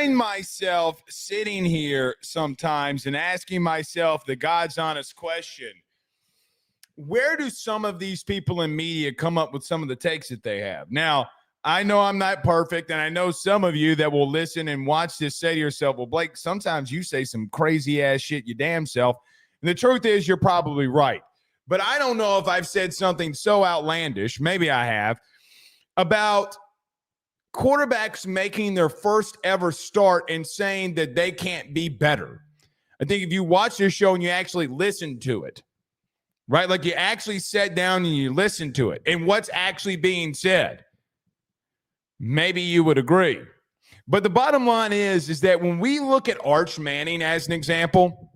find myself sitting here sometimes and asking myself the God's honest question. Where do some of these people in media come up with some of the takes that they have? Now, I know I'm not perfect, and I know some of you that will listen and watch this say to yourself, well, Blake, sometimes you say some crazy-ass shit your damn self. And the truth is you're probably right. But I don't know if I've said something so outlandish, maybe I have, about quarterbacks making their first ever start and saying that they can't be better. I think if you watch this show and you actually listen to it, right? Like you actually sat down and you listened to it and what's actually being said, maybe you would agree. But the bottom line is that when we look at Arch Manning as an example,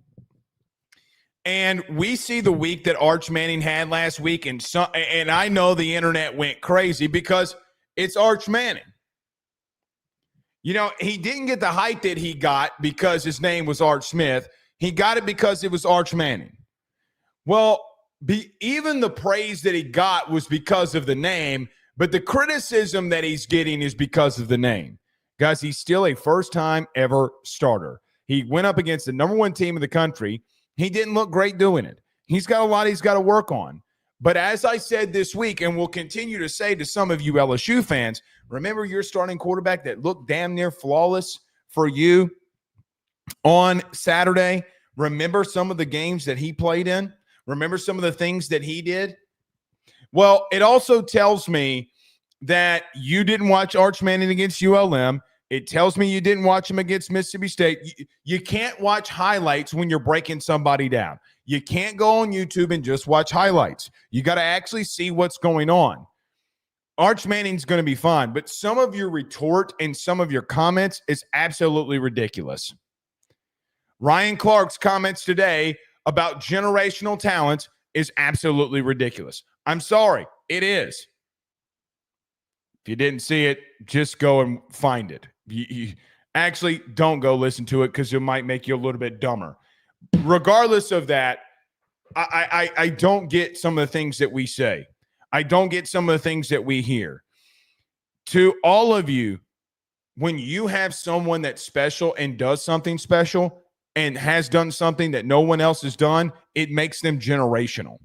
and we see the week that Arch Manning had last week, and I know the internet went crazy because it's Arch Manning. You know, he didn't get the hype that he got because his name was Arch Smith. He got it because it was Arch Manning. Well, even the praise that he got was because of the name, but the criticism that he's getting is because of the name. Guys, he's still a first-time ever starter. He went up against the number one team in the country. He didn't look great doing it. He's got a lot he's got to work on. But as I said this week, and will continue to say to some of you LSU fans, remember your starting quarterback that looked damn near flawless for you on Saturday? Remember some of the games that he played in? Remember some of the things that he did? Well, it also tells me that you didn't watch Arch Manning against ULM. It tells me you didn't watch him against Mississippi State. You can't watch highlights when you're breaking somebody down. You can't go on YouTube and just watch highlights. You got to actually see what's going on. Arch Manning's going to be fine, but some of your retort and some of your comments is absolutely ridiculous. Ryan Clark's comments today about generational talent is absolutely ridiculous. I'm sorry, it is. If you didn't see it, just go and find it. You actually don't go listen to it because it might make you a little bit dumber. Regardless of that, I don't get some of the things that we say. I don't get some of the things that we hear. To all of you, when you have someone that's special and does something special and has done something that no one else has done, it makes them generational,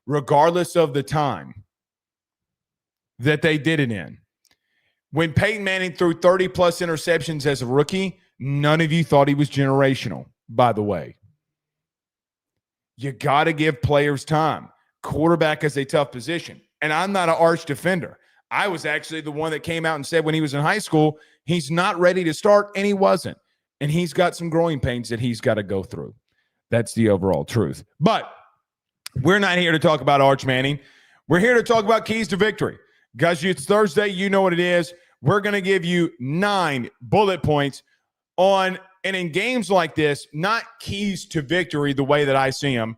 regardless of the time that they did it in. When Peyton Manning threw 30-plus interceptions as a rookie, none of you thought he was generational, by the way. You got to give players time. Quarterback is a tough position. And I'm not an arch defender. I was actually the one that came out and said when he was in high school, he's not ready to start, and he wasn't. And he's got some growing pains that he's got to go through. That's the overall truth. But we're not here to talk about Arch Manning. We're here to talk about keys to victory. Guys, it's Thursday. You know what it is. We're going to give you 9 bullet points on, and in games like this, not keys to victory the way that I see them,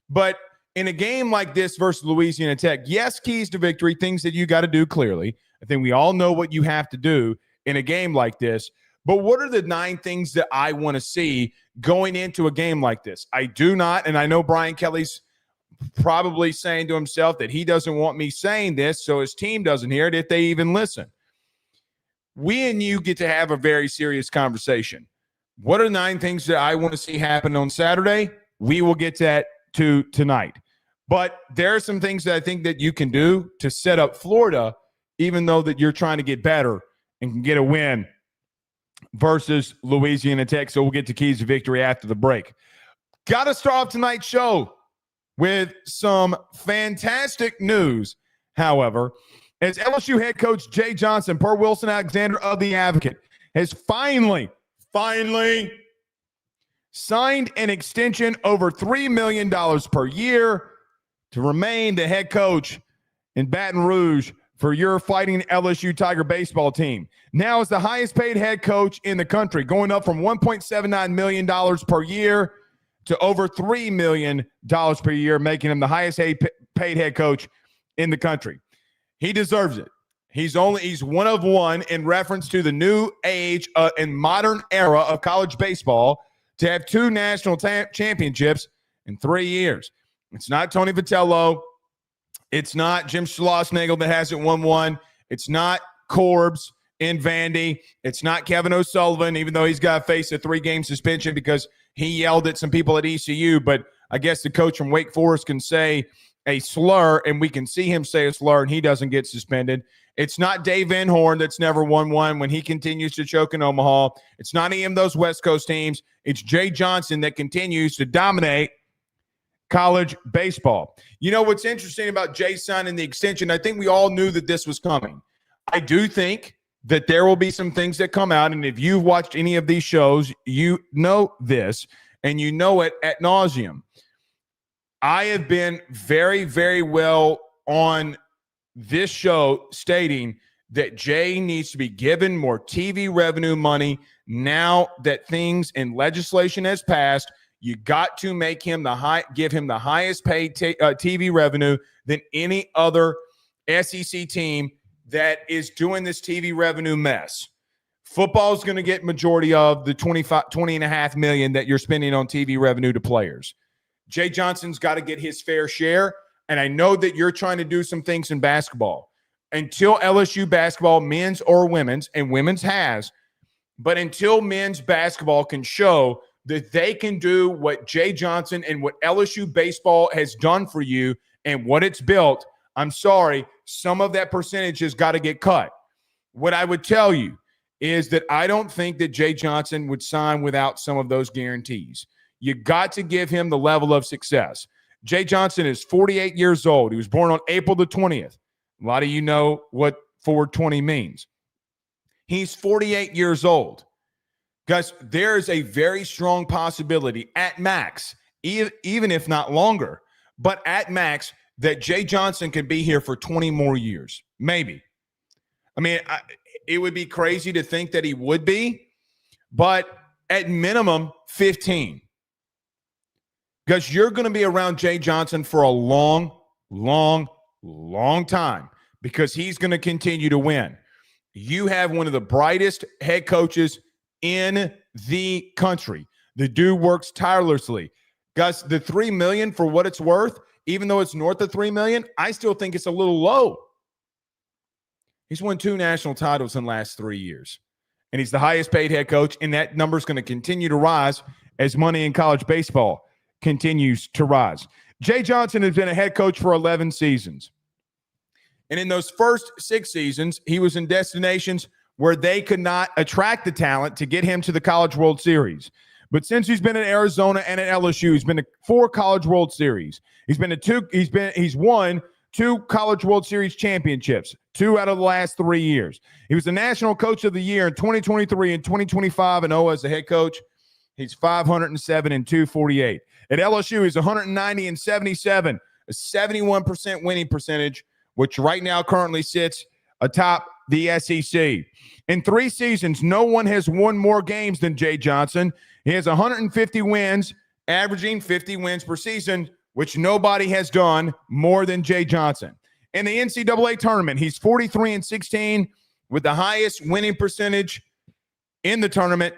but in a game like this versus Louisiana Tech, yes, keys to victory, things that you got to do clearly. I think we all know what you have to do in a game like this, but what are the 9 things that I want to see going into a game like this? I do not, and I know Brian Kelly's probably saying to himself that he doesn't want me saying this so his team doesn't hear it if they even listen. We and you get to have a very serious conversation. What are 9 things that I want to see happen on Saturday? We will get to that tonight. But there are some things that I think that you can do to set up Florida, even though that you're trying to get better and can get a win versus Louisiana Tech. So we'll get to keys to victory after the break. Got to start off tonight's show with some fantastic news, however, as LSU head coach Jay Johnson, per Wilson Alexander of The Advocate, has finally signed an extension over $3 million per year to remain the head coach in Baton Rouge for your Fighting LSU Tiger baseball team. Now is the highest paid head coach in the country, going up from $1.79 million per year to over $3 million per year, making him the highest paid head coach in the country. He deserves it. He's one of one in reference to the new age and modern era of college baseball to have 2 national championships in 3 years. It's not Tony Vitello. It's not Jim Schlossnagle that hasn't won one. It's not Corbs in Vandy. It's not Kevin O'Sullivan, even though he's got to face a 3-game suspension because he yelled at some people at ECU. But I guess the coach from Wake Forest can say a slur, and we can see him say a slur, and he doesn't get suspended. It's not Dave Van Horn that's never won one when he continues to choke in Omaha. It's not any of those West Coast teams. It's Jay Johnson that continues to dominate college baseball. You know what's interesting about Jay signing the extension? I think we all knew that this was coming. I do think that there will be some things that come out, and if you've watched any of these shows, you know this, and you know it ad nauseum. I have been very, very well on this show stating that Jay needs to be given more TV revenue money now that things in legislation has passed. You got to make him give him the highest paid TV revenue than any other SEC team that is doing this TV revenue mess. Football is going to get majority of the $20.5 million that you're spending on TV revenue to players. Jay Johnson's got to get his fair share. And I know that you're trying to do some things in basketball. Until LSU basketball, men's or women's, and women's has, but until men's basketball can show that they can do what Jay Johnson and what LSU baseball has done for you and what it's built, I'm sorry, some of that percentage has got to get cut. What I would tell you is that I don't think that Jay Johnson would sign without some of those guarantees. You got to give him the level of success. Jay Johnson is 48 years old. He was born on April the 20th. A lot of you know what 420 means. He's 48 years old. Guys, there is a very strong possibility at max, even if not longer, but at max, that Jay Johnson could be here for 20 more years. Maybe. I mean, it would be crazy to think that he would be, but at minimum, 15. Because you're going to be around Jay Johnson for a long, long, long time because he's going to continue to win. You have one of the brightest head coaches in the country. The dude works tirelessly. Gus, the $3 million for what it's worth, even though it's north of $3 million, I still think it's a little low. He's won 2 national titles in the last 3 years. And he's the highest paid head coach, and that number is going to continue to rise as money in college baseball continues to rise. Jay Johnson has been a head coach for 11 seasons. And in those first 6 seasons, he was in destinations where they could not attract the talent to get him to the College World Series. But since he's been in Arizona and at LSU, he's been to 4 College World Series. He's won 2 College World Series championships, 2 out of the last 3 years. He was the National Coach of the Year in 2023 and 2025, and as a head coach, he's 507 and 248. At LSU, he's 190 and 77, a 71% winning percentage, which right now currently sits atop the SEC. In 3 seasons, no one has won more games than Jay Johnson. He has 150 wins, averaging 50 wins per season, which nobody has done more than Jay Johnson. In the NCAA tournament, he's 43 and 16 with the highest winning percentage in the tournament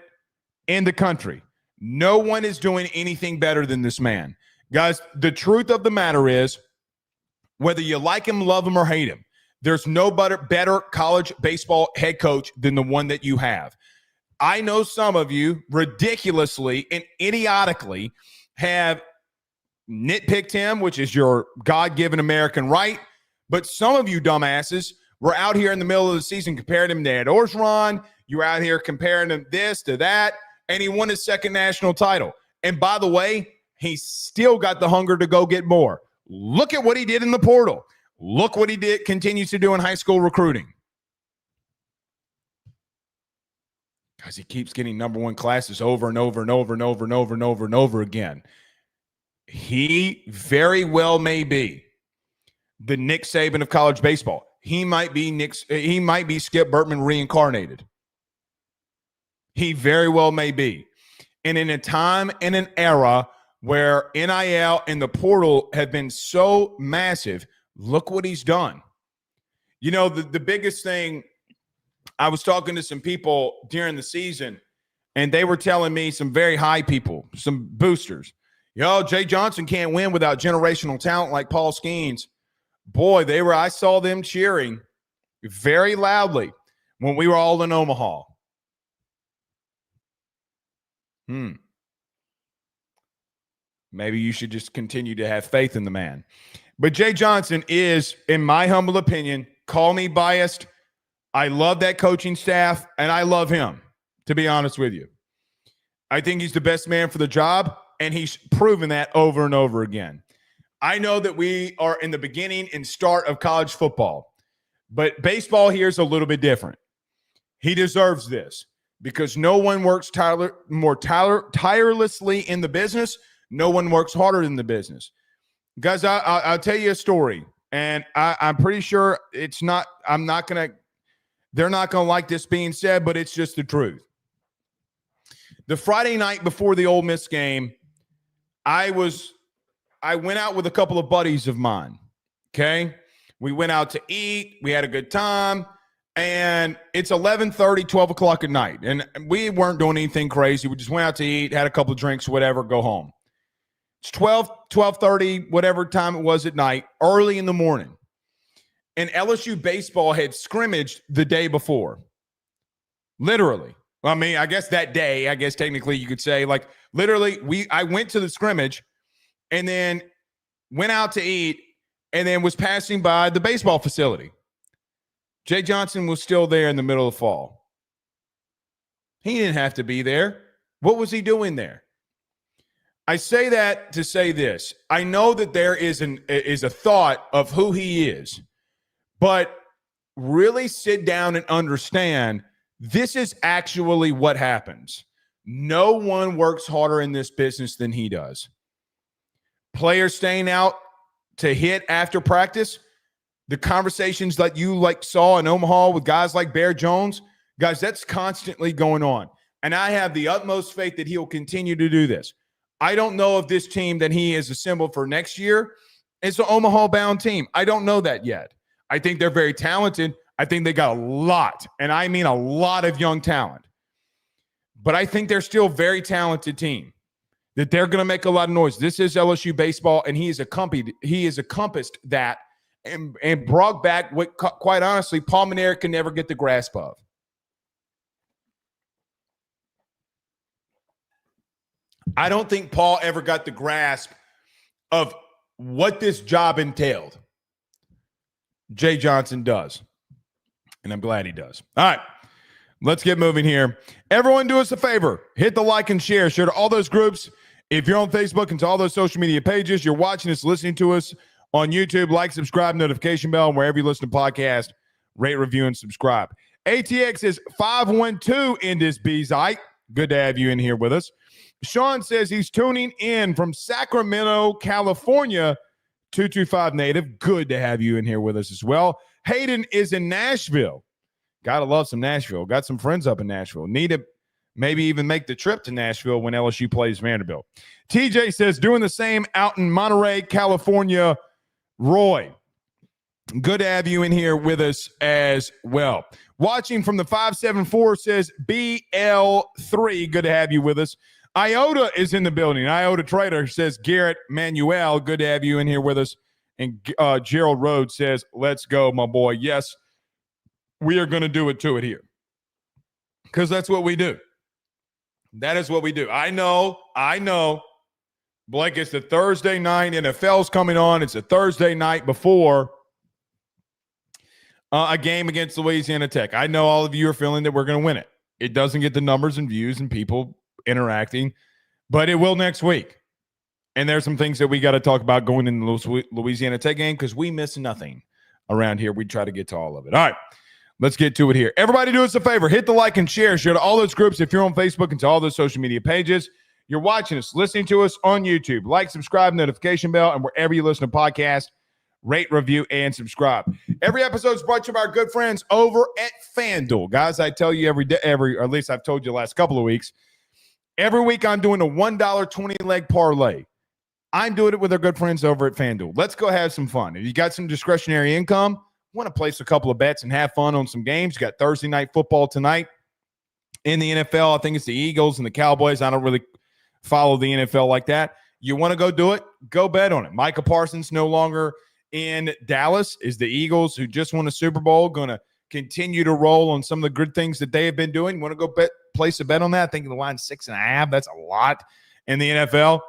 in the country. No one is doing anything better than this man. Guys, the truth of the matter is, whether you like him, love him, or hate him, there's no better college baseball head coach than the one that you have. I know some of you ridiculously and idiotically have nitpicked him, which is your God-given American right. But some of you dumbasses were out here in the middle of the season comparing him to Ed Orgeron. You were out here comparing him this to that, and he won his 2nd national title. And by the way, he's still got the hunger to go get more. Look at what he did in the portal. Look what he continues to do in high school recruiting. Because he keeps getting number 1 classes over and over and over and over and over and over and over again. He very well may be the Nick Saban of college baseball. He might be Skip Bertman reincarnated. He very well may be. And in a time and an era where NIL and the portal have been so massive, look what he's done. You know, the biggest thing, I was talking to some people during the season, and they were telling me, some very high people, some boosters, Jay Johnson can't win without generational talent like Paul Skeens. Boy, I saw them cheering very loudly when we were all in Omaha. Maybe you should just continue to have faith in the man. But Jay Johnson is, in my humble opinion, call me biased. I love that coaching staff, and I love him, to be honest with you. I think he's the best man for the job, and he's proven that over and over again. I know that we are in the beginning and start of college football, but baseball here is a little bit different. He deserves this because no one works more tirelessly in the business. No one works harder in the business. Guys, I'll tell you a story, and I'm pretty sure they're not going to like this being said, but it's just the truth. The Friday night before the Ole Miss game, I went out with a couple of buddies of mine, okay? We went out to eat. We had a good time, and it's 11:30, 12 o'clock at night, and we weren't doing anything crazy. We just went out to eat, had a couple of drinks, whatever, go home. It's 12:30, whatever time it was at night, early in the morning. And LSU baseball had scrimmaged the day before. Literally. I mean, I guess that day, technically you could say, like, literally, I went to the scrimmage and then went out to eat and then was passing by the baseball facility. Jay Johnson was still there in the middle of fall. He didn't have to be there. What was he doing there? I say that to say this. I know that there is a thought of who he is, but really sit down and understand this is actually what happens. No one works harder in this business than he does. Players staying out to hit after practice, the conversations that you saw in Omaha with guys like Bear Jones, guys, that's constantly going on. And I have the utmost faith that he'll continue to do this. I don't know if this team that he has assembled for next year is an Omaha-bound team. I don't know that yet. I think they're very talented. I think they got a lot, and I mean a lot of young talent. But I think they're still a very talented team, that they're going to make a lot of noise. This is LSU baseball, and he has encompassed that and brought back what, quite honestly, Paul Manera can never get the grasp of. I don't think Paul ever got the grasp of what this job entailed. Jay Johnson does, and I'm glad he does. All right, let's get moving here. Everyone do us a favor. Hit the like and share. Share to all those groups. If you're on Facebook and to all those social media pages, you're watching us, listening to us on YouTube, like, subscribe, notification bell, and wherever you listen to podcasts, rate, review, and subscribe. ATX is 512 in this Bezite. Good to have you in here with us. Sean says he's tuning in from Sacramento, California, 225 native. Good to have you in here with us as well. Hayden is in Nashville. Gotta love some Nashville. Got some friends up in Nashville. Need to maybe even make the trip to Nashville when LSU plays Vanderbilt. TJ says doing the same out in Monterey, California. Roy, good to have you in here with us as well. Watching from the 574 says BL3. Good to have you with us. Iota is in the building. Iota Trader says Garrett Manuel. Good to have you in here with us. And Gerald Rhodes says, let's go, my boy. Yes, we are going to do it to it here. Because that's what we do. That is what we do. I know. Blake, it's the Thursday night. NFL's coming on. It's a Thursday night before a game against Louisiana Tech. I know all of you are feeling that we're going to win it. It doesn't get the numbers and views and people interacting, but it will next week. And there's some things that we got to talk about going in the Louisiana Tech game because we miss nothing around here. We try to get to all of it. All right, let's get to it here. Everybody do us a favor. Hit the like and share. Share to all those groups if you're on Facebook and to all those social media pages. You're watching us, listening to us on YouTube. Like, subscribe, notification bell, and wherever you listen to podcasts, rate, review, and subscribe. Every episode is brought to you by our good friends over at FanDuel. Guys, I tell you every day, or at least I've told you the last couple of weeks, every week I'm doing a $1 20-leg parlay. I'm doing it with our good friends over at FanDuel. Let's go have some fun. If you got some discretionary income, want to place a couple of bets and have fun on some games, you got Thursday night football tonight in the NFL. I think it's the Eagles and the Cowboys. I don't really follow the NFL like that. You want to go do it? Go bet on it. Micah Parsons no longer in Dallas. Is the Eagles, who just won a Super Bowl, going to continue to roll on some of the good things that they have been doing, want to go place a bet on that? I think the line's 6.5. That's a lot in the NFL.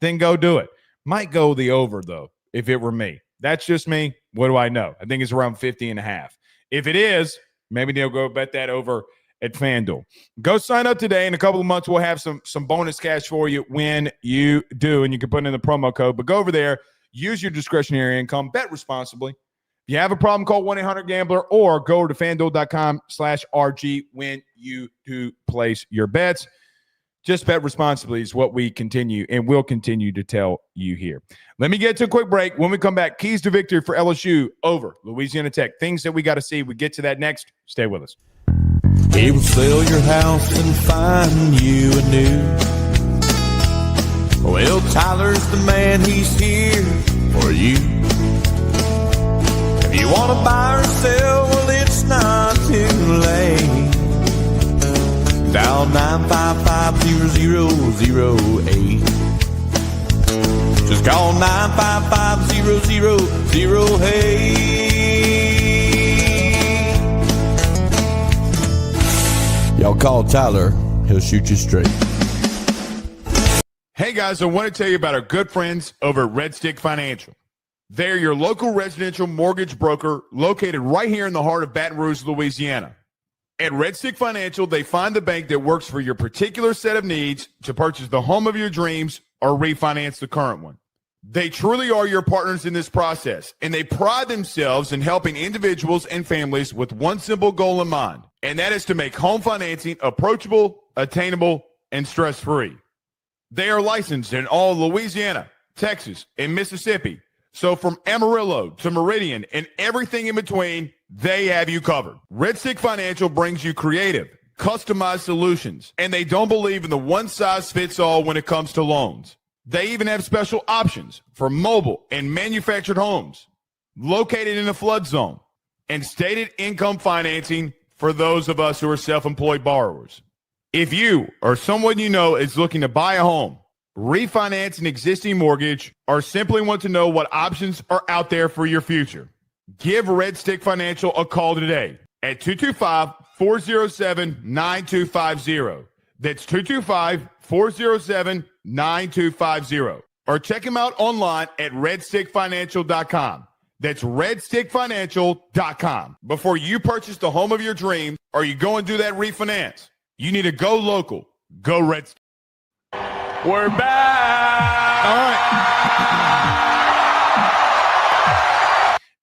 Then go do it. Might go the over, though, if it were me. That's just me. What do I know? I think it's around 50.5. If it is, maybe they'll go bet that over at FanDuel. Go sign up today. In a couple of months, we'll have some bonus cash for you when you do, and you can put in the promo code. But go over there, use your discretionary income, bet responsibly. If you have a problem, call 1-800-GAMBLER or go to FanDuel.com/RG when you do place your bets. Just bet responsibly is what we continue and will continue to tell you here. Let me get to a quick break. When we come back, keys to victory for LSU over Louisiana Tech. Things that we got to see. We get to that next. Stay with us. He will sell your house and find you a new. Well, Tyler's the man. He's here for you. If you want to buy or sell, well, it's not too late. Dial 955-0008. Just call 955-0008. Y'all call Tyler. He'll shoot you straight. Hey, guys, I want to tell you about our good friends over at Red Stick Financial. They're your local residential mortgage broker located right here in the heart of Baton Rouge, Louisiana. At Red Stick Financial, they find the bank that works for your particular set of needs to purchase the home of your dreams or refinance the current one. They truly are your partners in this process, and they pride themselves in helping individuals and families with one simple goal in mind, and that is to make home financing approachable, attainable, and stress-free. They are licensed in all Louisiana, Texas, and Mississippi. So from Amarillo to Meridian and everything in between, they have you covered. Red Stick Financial brings you creative, customized solutions, and they don't believe in the one-size-fits-all when it comes to loans. They even have special options for mobile and manufactured homes located in a flood zone and stated income financing for those of us who are self-employed borrowers. If you or someone you know is looking to buy a home, refinance an existing mortgage, or simply want to know what options are out there for your future, give Red Stick Financial a call today at 225-407-9250. That's 225-407-9250. Or check them out online at redstickfinancial.com. That's redstickfinancial.com. Before you purchase the home of your dreams or you go and do that refinance, you need to go local. Go Red Stick. We're back. All right.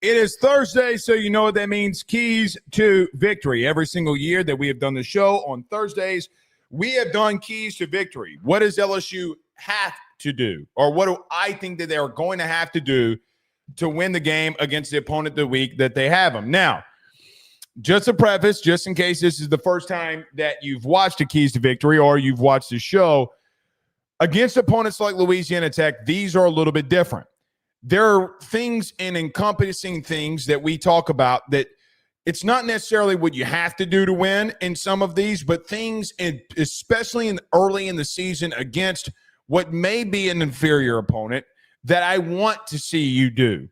It is Thursday, so you know what that means. Keys to victory. Every single year that we have done the show on Thursdays, we have done keys to victory. What does LSU have to do? Or what do I think that they are going to have to do to win the game against the opponent of the week that they have them? Now, just a preface, just in case this is the first time that you've watched a Keys to Victory or you've watched the show, against opponents like Louisiana Tech, these are a little bit different. There are things and encompassing things that we talk about that it's not necessarily what you have to do to win in some of these, but things, especially early in the season against what may be an inferior opponent, that I want to see you do.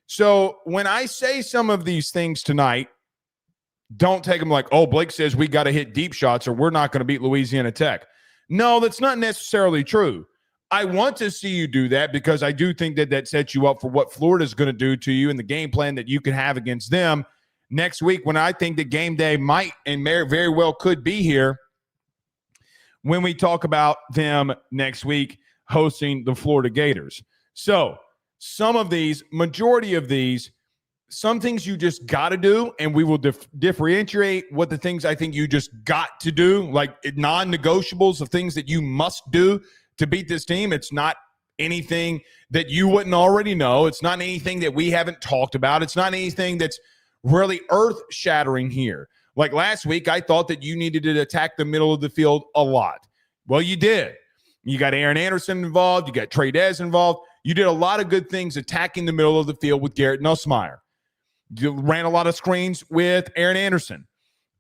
So when I say some of these things tonight, don't take them like, oh, Blake says we got to hit deep shots or we're not going to beat Louisiana Tech. No, that's not necessarily true. I want to see you do that because I do think that that sets you up for what Florida is going to do to you and the game plan that you can have against them next week, when I think that game day might and very well could be here when we talk about them next week hosting the Florida Gators. So some of these, majority of these, some things you just got to do, and we will differentiate what the things I think you just got to do, like non-negotiables of things that you must do to beat this team. It's not anything that you wouldn't already know. It's not anything that we haven't talked about. It's not anything that's really earth-shattering here. Like last week, I thought that you needed to attack the middle of the field a lot. Well, you did. You got Aaron Anderson involved. You got Trey Dez involved. You did a lot of good things attacking the middle of the field with Garrett Nussmeier. You ran a lot of screens with Aaron Anderson.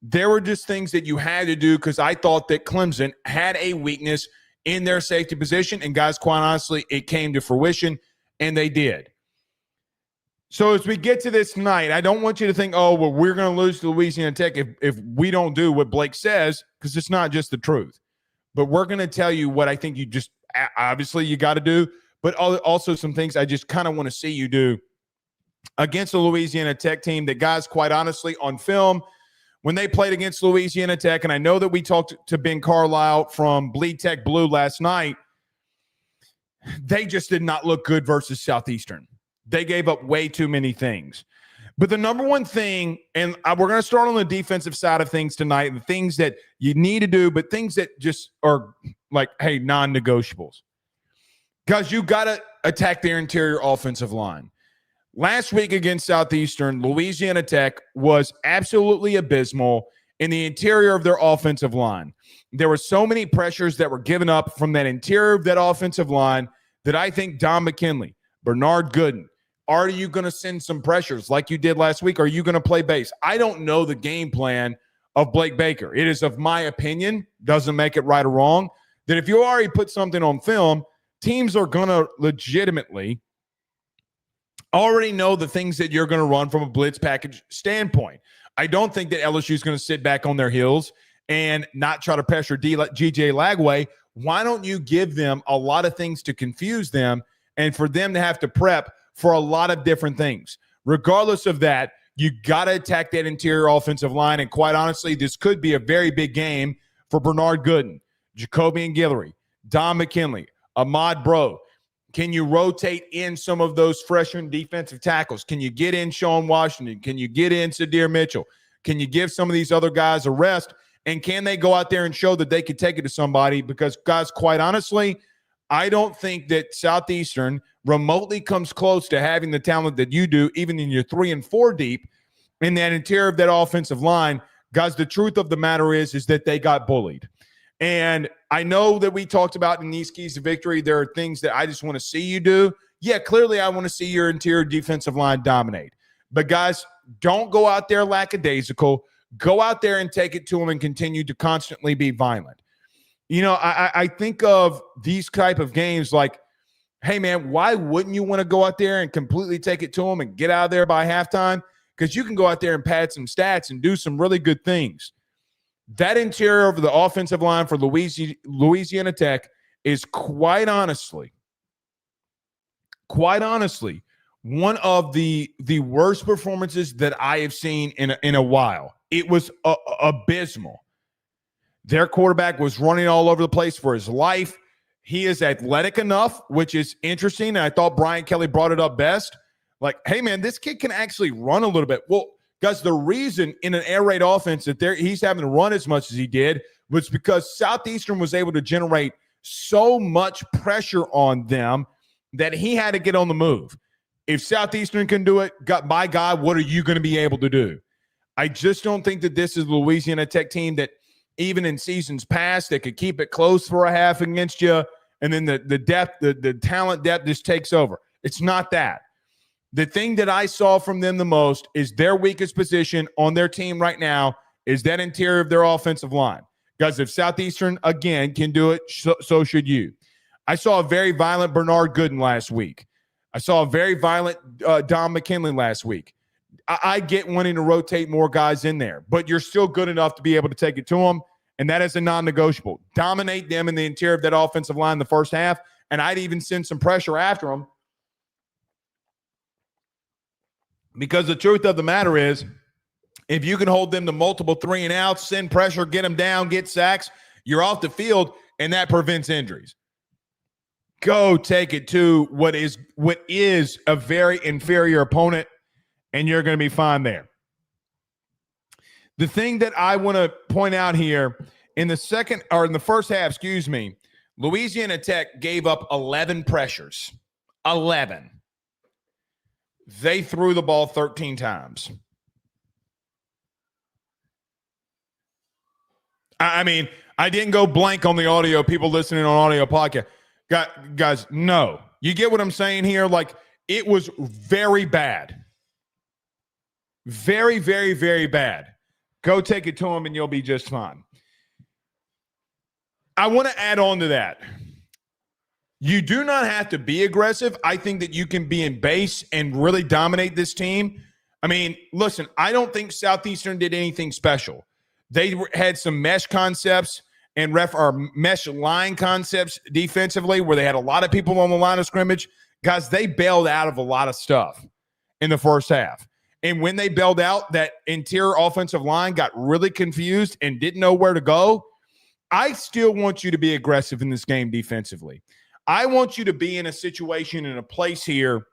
There were just things that you had to do because I thought that Clemson had a weakness in their safety position. And guys, quite honestly, it came to fruition, and they did. So as we get to this night, I don't want you to think, oh, well, we're going to lose to Louisiana Tech if we don't do what Blake says, because it's not just the truth. But we're going to tell you what I think you just obviously you got to do, but also some things I just kind of want to see you do against the Louisiana Tech team that, guys, quite honestly, on film, when they played against Louisiana Tech, and I know that we talked to Ben Carlisle from Bleed Tech Blue last night, they just did not look good versus Southeastern. They gave up way too many things. But the number one thing, and we're going to start on the defensive side of things tonight, the things that you need to do, but things that just are like, hey, non-negotiables. Because you got to attack their interior offensive line. Last week against Southeastern, Louisiana Tech was absolutely abysmal in the interior of their offensive line. There were so many pressures that were given up from that interior of that offensive line that I think Don McKinley, Bernard Gooden, are you going to send some pressures like you did last week? Are you going to play base? I don't know the game plan of Blake Baker. It is of my opinion, doesn't make it right or wrong, that if you already put something on film, teams are going to legitimately already know the things that you're going to run from a blitz package standpoint. I don't think that LSU is going to sit back on their heels and not try to pressure GJ Lagway. Why don't you give them a lot of things to confuse them and for them to have to prep for a lot of different things? Regardless of that, you got to attack that interior offensive line. And quite honestly, this could be a very big game for Bernard Gooden, Jacobian Guillory, Don McKinley, Ahmad Bro. Can you rotate in some of those freshman defensive tackles? Can you get in Sean Washington? Can you get in Sadir Mitchell? Can you give some of these other guys a rest? And can they go out there and show that they could take it to somebody? Because, guys, quite honestly, I don't think that Southeastern remotely comes close to having the talent that you do, even in your 3 and 4 deep in that interior of that offensive line. Guys, the truth of the matter is that they got bullied. And I know that we talked about in these keys to victory, there are things that I just want to see you do. Yeah, clearly I want to see your interior defensive line dominate. But, guys, don't go out there lackadaisical. Go out there and take it to them and continue to constantly be violent. You know, I think of these type of games like, hey, man, why wouldn't you want to go out there and completely take it to them and get out of there by halftime? Because you can go out there and pad some stats and do some really good things. That interior of the offensive line for Louisiana Tech is quite honestly, one of the worst performances that I have seen in a while. It was abysmal. Their quarterback was running all over the place for his life. He is athletic enough, which is interesting. And I thought Brian Kelly brought it up best. Like, hey, man, this kid can actually run a little bit. Well, guys, the reason in an air raid offense that he's having to run as much as he did was because Southeastern was able to generate so much pressure on them that he had to get on the move. If Southeastern can do it, by God, what are you going to be able to do? I just don't think that this is a Louisiana Tech team that even in seasons past, they could keep it close for a half against you, and then the depth, the talent depth just takes over. It's not that. The thing that I saw from them the most is their weakest position on their team right now is that interior of their offensive line. Guys, if Southeastern, again, can do it, so should you. I saw a very violent Bernard Gooden last week. I saw a very violent Don McKinley last week. I get wanting to rotate more guys in there, but you're still good enough to be able to take it to them, and that is a non-negotiable. Dominate them in the interior of that offensive line in the first half, and I'd even send some pressure after them. Because the truth of the matter is, if you can hold them to multiple 3 and outs, send pressure, get them down, get sacks, you're off the field, and that prevents injuries. Go take it to what is a very inferior opponent, and you're going to be fine there. The thing that I want to point out here in the first half, Louisiana Tech gave up 11 pressures. 11. They threw the ball 13 times. I mean, I didn't go blank on the audio, people listening on audio podcast. Guys, no. You get what I'm saying here? Like, it was very bad. Very, very, very bad. Go take it to them and you'll be just fine. I want to add on to that. You do not have to be aggressive. I think that you can be in base and really dominate this team. I mean, listen, I don't think Southeastern did anything special. They had some mesh concepts and mesh line concepts defensively where they had a lot of people on the line of scrimmage. Guys, they bailed out of a lot of stuff in the first half. And when they bailed out, that interior offensive line got really confused and didn't know where to go. I still want you to be aggressive in this game defensively. I want you to be in a situation, in a place here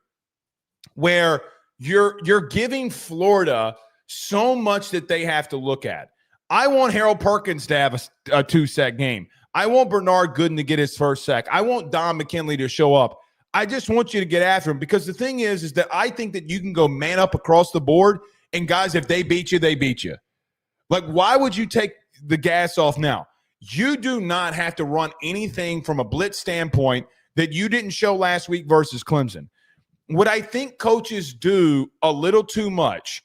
where you're giving Florida so much that they have to look at. I want Harold Perkins to have a 2-sack game. I want Bernard Gooden to get his first sack. I want Don McKinley to show up. I just want you to get after him, because the thing is that I think that you can go man up across the board, and guys, if they beat you, they beat you. Like, why would you take the gas off now? You do not have to run anything from a blitz standpoint that you didn't show last week versus Clemson. What I think coaches do a little too much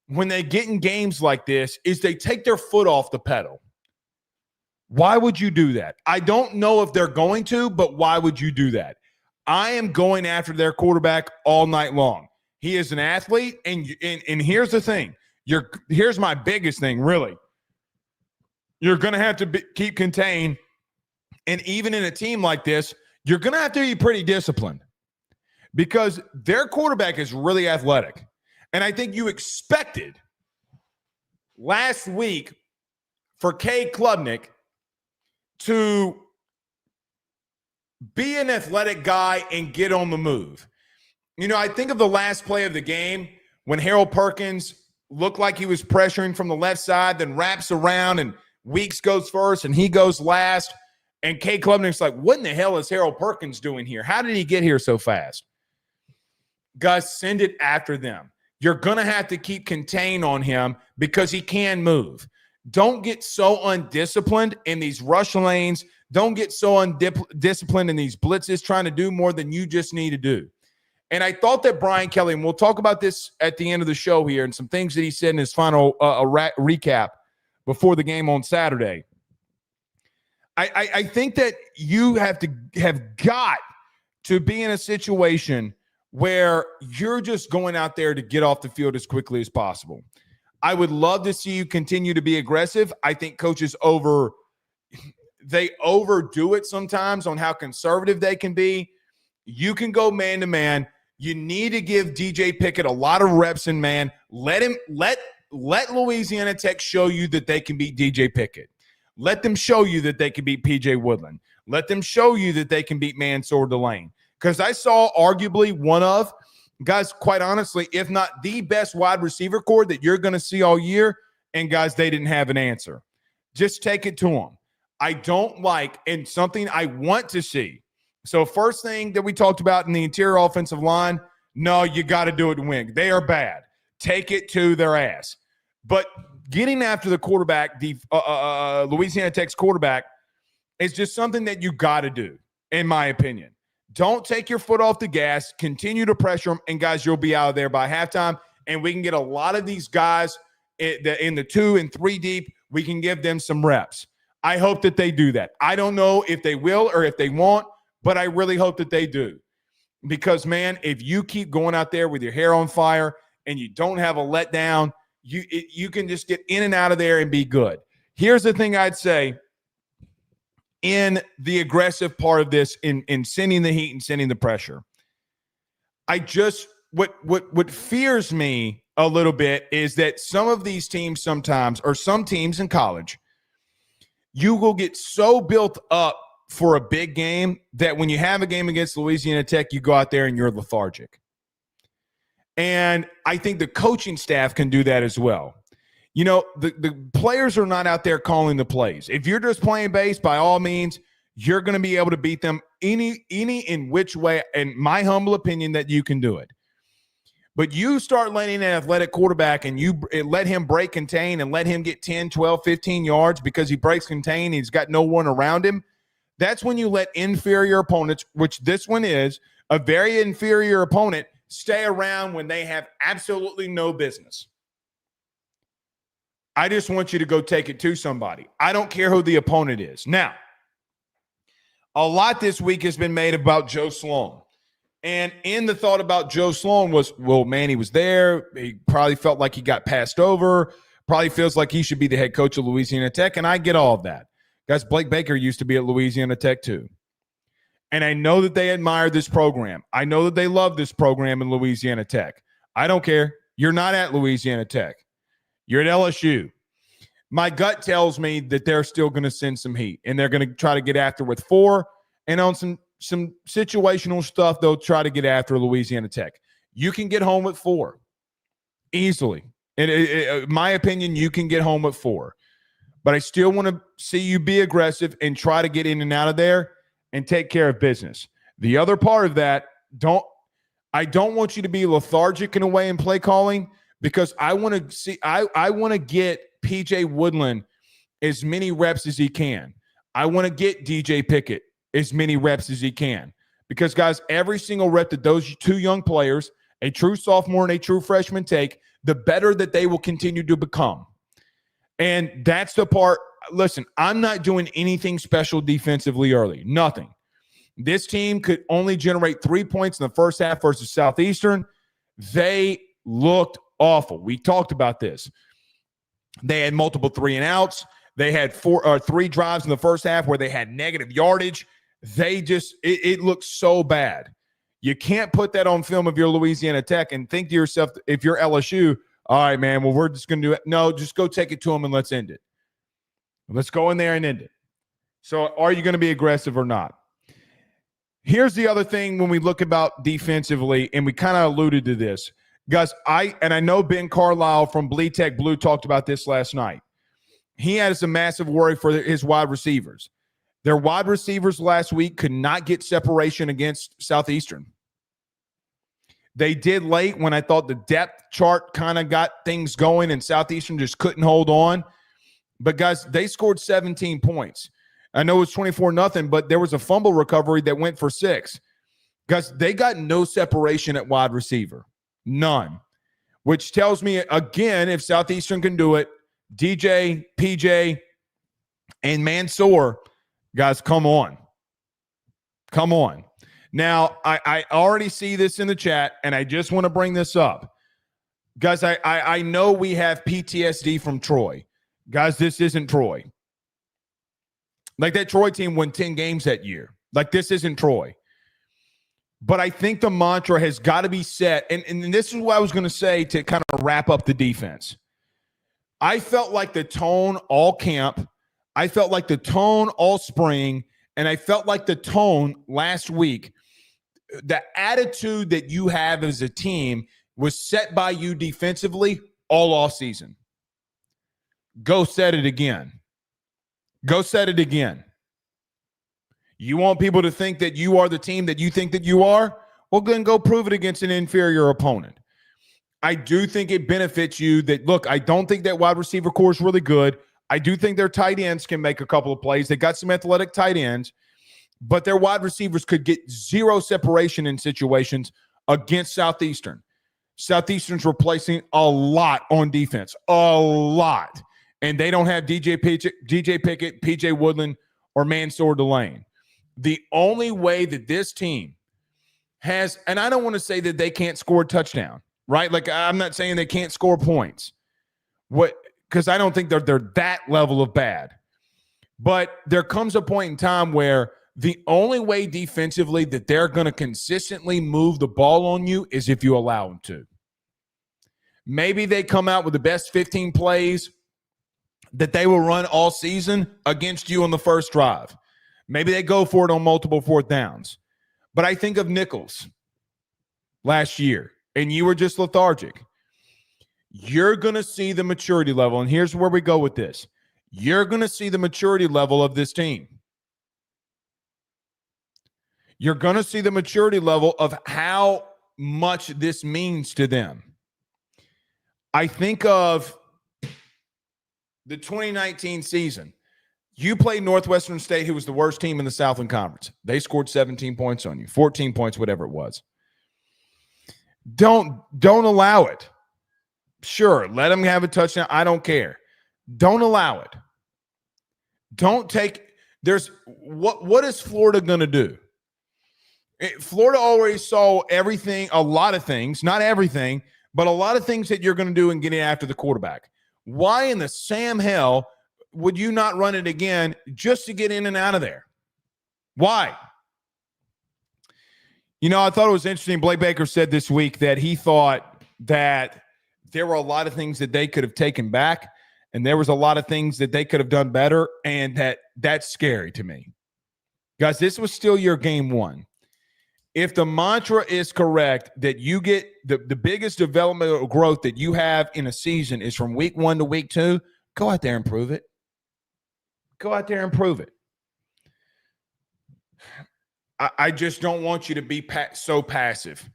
when they get in games like this is they take their foot off the pedal. Why would you do that? I don't know if they're going to, but why would you do that? I am going after their quarterback all night long. He is an athlete, and here's the thing. Here's my biggest thing, really. You're going to have to keep contained, and even in a team like this, you're going to have to be pretty disciplined because their quarterback is really athletic. And I think you expected last week for Cade Klubnik to be an athletic guy and get on the move. You know, I think of the last play of the game when Harold Perkins looked like he was pressuring from the left side, then wraps around and Weeks goes first and he goes last. And Cade Klubnik's like, what in the hell is Harold Perkins doing here? How did he get here so fast? Guys, send it after them. You're going to have to keep contained on him because he can move. Don't get so undisciplined in these rush lanes. Don't get so undisciplined in these blitzes trying to do more than you just need to do. And I thought that Brian Kelly, and we'll talk about this at the end of the show here and some things that he said in his final recap before the game on Saturday. I think that you have got to be in a situation where you're just going out there to get off the field as quickly as possible. I would love to see you continue to be aggressive. I think coaches overdo it sometimes on how conservative they can be. You can go man-to-man. You need to give DJ Pickett a lot of reps in man. Let Louisiana Tech show you that they can beat DJ Pickett. Let them show you that they can beat P.J. Woodland. Let them show you that they can beat Mansour Delane. Because I saw arguably one of, guys, quite honestly, if not the best wide receiver core that you're going to see all year, and guys, they didn't have an answer. Just take it to them. I don't like, and something I want to see. So first thing that we talked about in the interior offensive line, no, you got to do it to win. They are bad. Take it to their ass. But getting after the quarterback, the Louisiana Tech's quarterback, is just something that you got to do, in my opinion. Don't take your foot off the gas. Continue to pressure them, and guys, you'll be out of there by halftime, and we can get a lot of these guys in the 2 and 3 deep. We can give them some reps. I hope that they do that. I don't know if they will or if they won't, but I really hope that they do. Because, man, if you keep going out there with your hair on fire and you don't have a letdown, you can just get in and out of there and be good. Here's the thing I'd say in the aggressive part of this, in sending the heat and sending the pressure. What fears me a little bit is that some of these teams sometimes, or some teams in college, you will get so built up for a big game that when you have a game against Louisiana Tech, you go out there and you're lethargic. And I think the coaching staff can do that as well. You know, the players are not out there calling the plays. If you're just playing base, by all means, you're going to be able to beat them any in which way, in my humble opinion, that you can do it. But you start letting an athletic quarterback and you let him break contain and let him get 10, 12, 15 yards because he breaks contain and he's got no one around him. That's when you let inferior opponents, which this one is, a very inferior opponent, stay around when they have absolutely no business. I just want you to go take it to somebody. I don't care who the opponent is. Now, A lot this week has been made about Joe Sloan. And in the thought about Joe Sloan was, well, man, he was there. He probably felt like he got passed over. Probably feels like he should be the head coach of Louisiana Tech. And I get all of that. Guys, Blake Baker used to be at Louisiana Tech too. And I know that they admire this program. I know that they love this program in Louisiana Tech. I don't care. You're not at Louisiana Tech. You're at LSU. My gut tells me that they're still going to send some heat, and they're going to try to get after with 4. And on some situational stuff, they'll try to get after Louisiana Tech. You can get home with 4 easily. In my opinion, you can get home with 4. But I still want to see you be aggressive and try to get in and out of there and take care of business. The other part of that, I don't want you to be lethargic in a way in play calling, because I want to see I want to get PJ Woodland as many reps as he can. I want to get DJ Pickett as many reps as he can. Because, guys, every single rep that those 2 young players, a true sophomore and a true freshman, take, the better that they will continue to become. And that's the part. Listen, I'm not doing anything special defensively early. Nothing. This team could only generate 3 points in the first half versus Southeastern. They looked awful. We talked about this. They had multiple 3-and-outs. They had 3 drives in the first half where they had negative yardage. It looked so bad. You can't put that on film if you're Louisiana Tech and think to yourself, if you're LSU, all right, man, well, we're just going to do it. No, just go take it to them and let's end it. Let's go in there and end it. So are you going to be aggressive or not? Here's the other thing when we look about defensively, and we kind of alluded to this. Guys, I know Ben Carlisle from Bleed Tech Blue talked about this last night. He had some massive worry for his wide receivers. Their wide receivers last week could not get separation against Southeastern. They did late when I thought the depth chart kind of got things going and Southeastern just couldn't hold on. But, guys, they scored 17 points. I know it's 24-0, but there was a fumble recovery that went for 6. Guys, they got no separation at wide receiver. None. Which tells me, again, if Southeastern can do it, DJ, PJ, and Mansour, guys, come on. Come on. Now, I already see this in the chat, and I just want to bring this up. Guys, I know we have PTSD from Troy. Guys, this isn't Troy. Like, that Troy team won 10 games that year. Like, this isn't Troy. But I think the mantra has got to be set, and this is what I was going to say to kind of wrap up the defense. I felt like the tone all camp, I felt like the tone all spring, and I felt like the tone last week, the attitude that you have as a team was set by you defensively all off season. Go set it again. Go set it again. You want people to think that you are the team that you think that you are? Well, then go prove it against an inferior opponent. I do think it benefits you that, look, I don't think that wide receiver core is really good. I do think their tight ends can make a couple of plays. They got some athletic tight ends, but their wide receivers could get 0 separation in situations against Southeastern. Southeastern's replacing a lot on defense, a lot. And they don't have DJ Pickett, PJ Woodland, or Mansour Delane. The only way that this team has, and I don't want to say that they can't score a touchdown, right? Like, I'm not saying they can't score points. Because I don't think they're that level of bad. But there comes a point in time where the only way defensively that they're going to consistently move the ball on you is if you allow them to. Maybe they come out with the best 15 plays that they will run all season against you on the first drive. Maybe they go for it on multiple 4th downs. But I think of Nichols last year, and you were just lethargic. You're going to see the maturity level, and here's where we go with this. You're going to see the maturity level of this team. You're going to see the maturity level of how much this means to them. I think of the 2019 season. You played Northwestern State, who was the worst team in the Southland Conference. They scored 17 points on you, 14 points, whatever it was. Don't allow it. Sure, let them have a touchdown. I don't care. Don't allow it. Don't take What is Florida going to do? Florida already saw everything, a lot of things, not everything, but a lot of things that you're going to do in getting after the quarterback. Why in the Sam hell would you not run it again just to get in and out of there? Why? You know, I thought it was interesting. Blake Baker said this week that he thought that there were a lot of things that they could have taken back, and there was a lot of things that they could have done better, and that's scary to me. Guys, this was still your game one. If the mantra is correct that you get the biggest developmental growth that you have in a season is from week 1 to week 2, go out there and prove it. Go out there and prove it. I just don't want you to be so passive.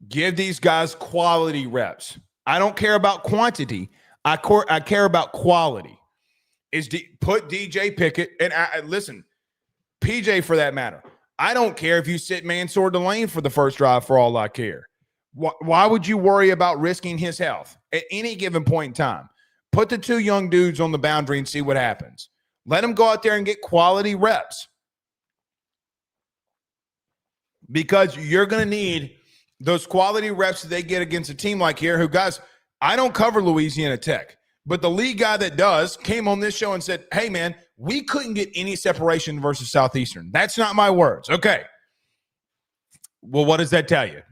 Give these guys quality reps. I don't care about quantity. I care about quality. Put DJ Pickett, and listen, PJ for that matter. I don't care if you sit Mansour Delane for the first drive for all I care. Why would you worry about risking his health at any given point in time? Put the two young dudes on the boundary and see what happens. Let them go out there and get quality reps. Because you're going to need those quality reps that they get against a team like here who, guys, I don't cover Louisiana Tech, but the league guy that does came on this show and said, hey, man, we couldn't get any separation versus Southeastern. That's not my words. Okay. Well, what does that tell you?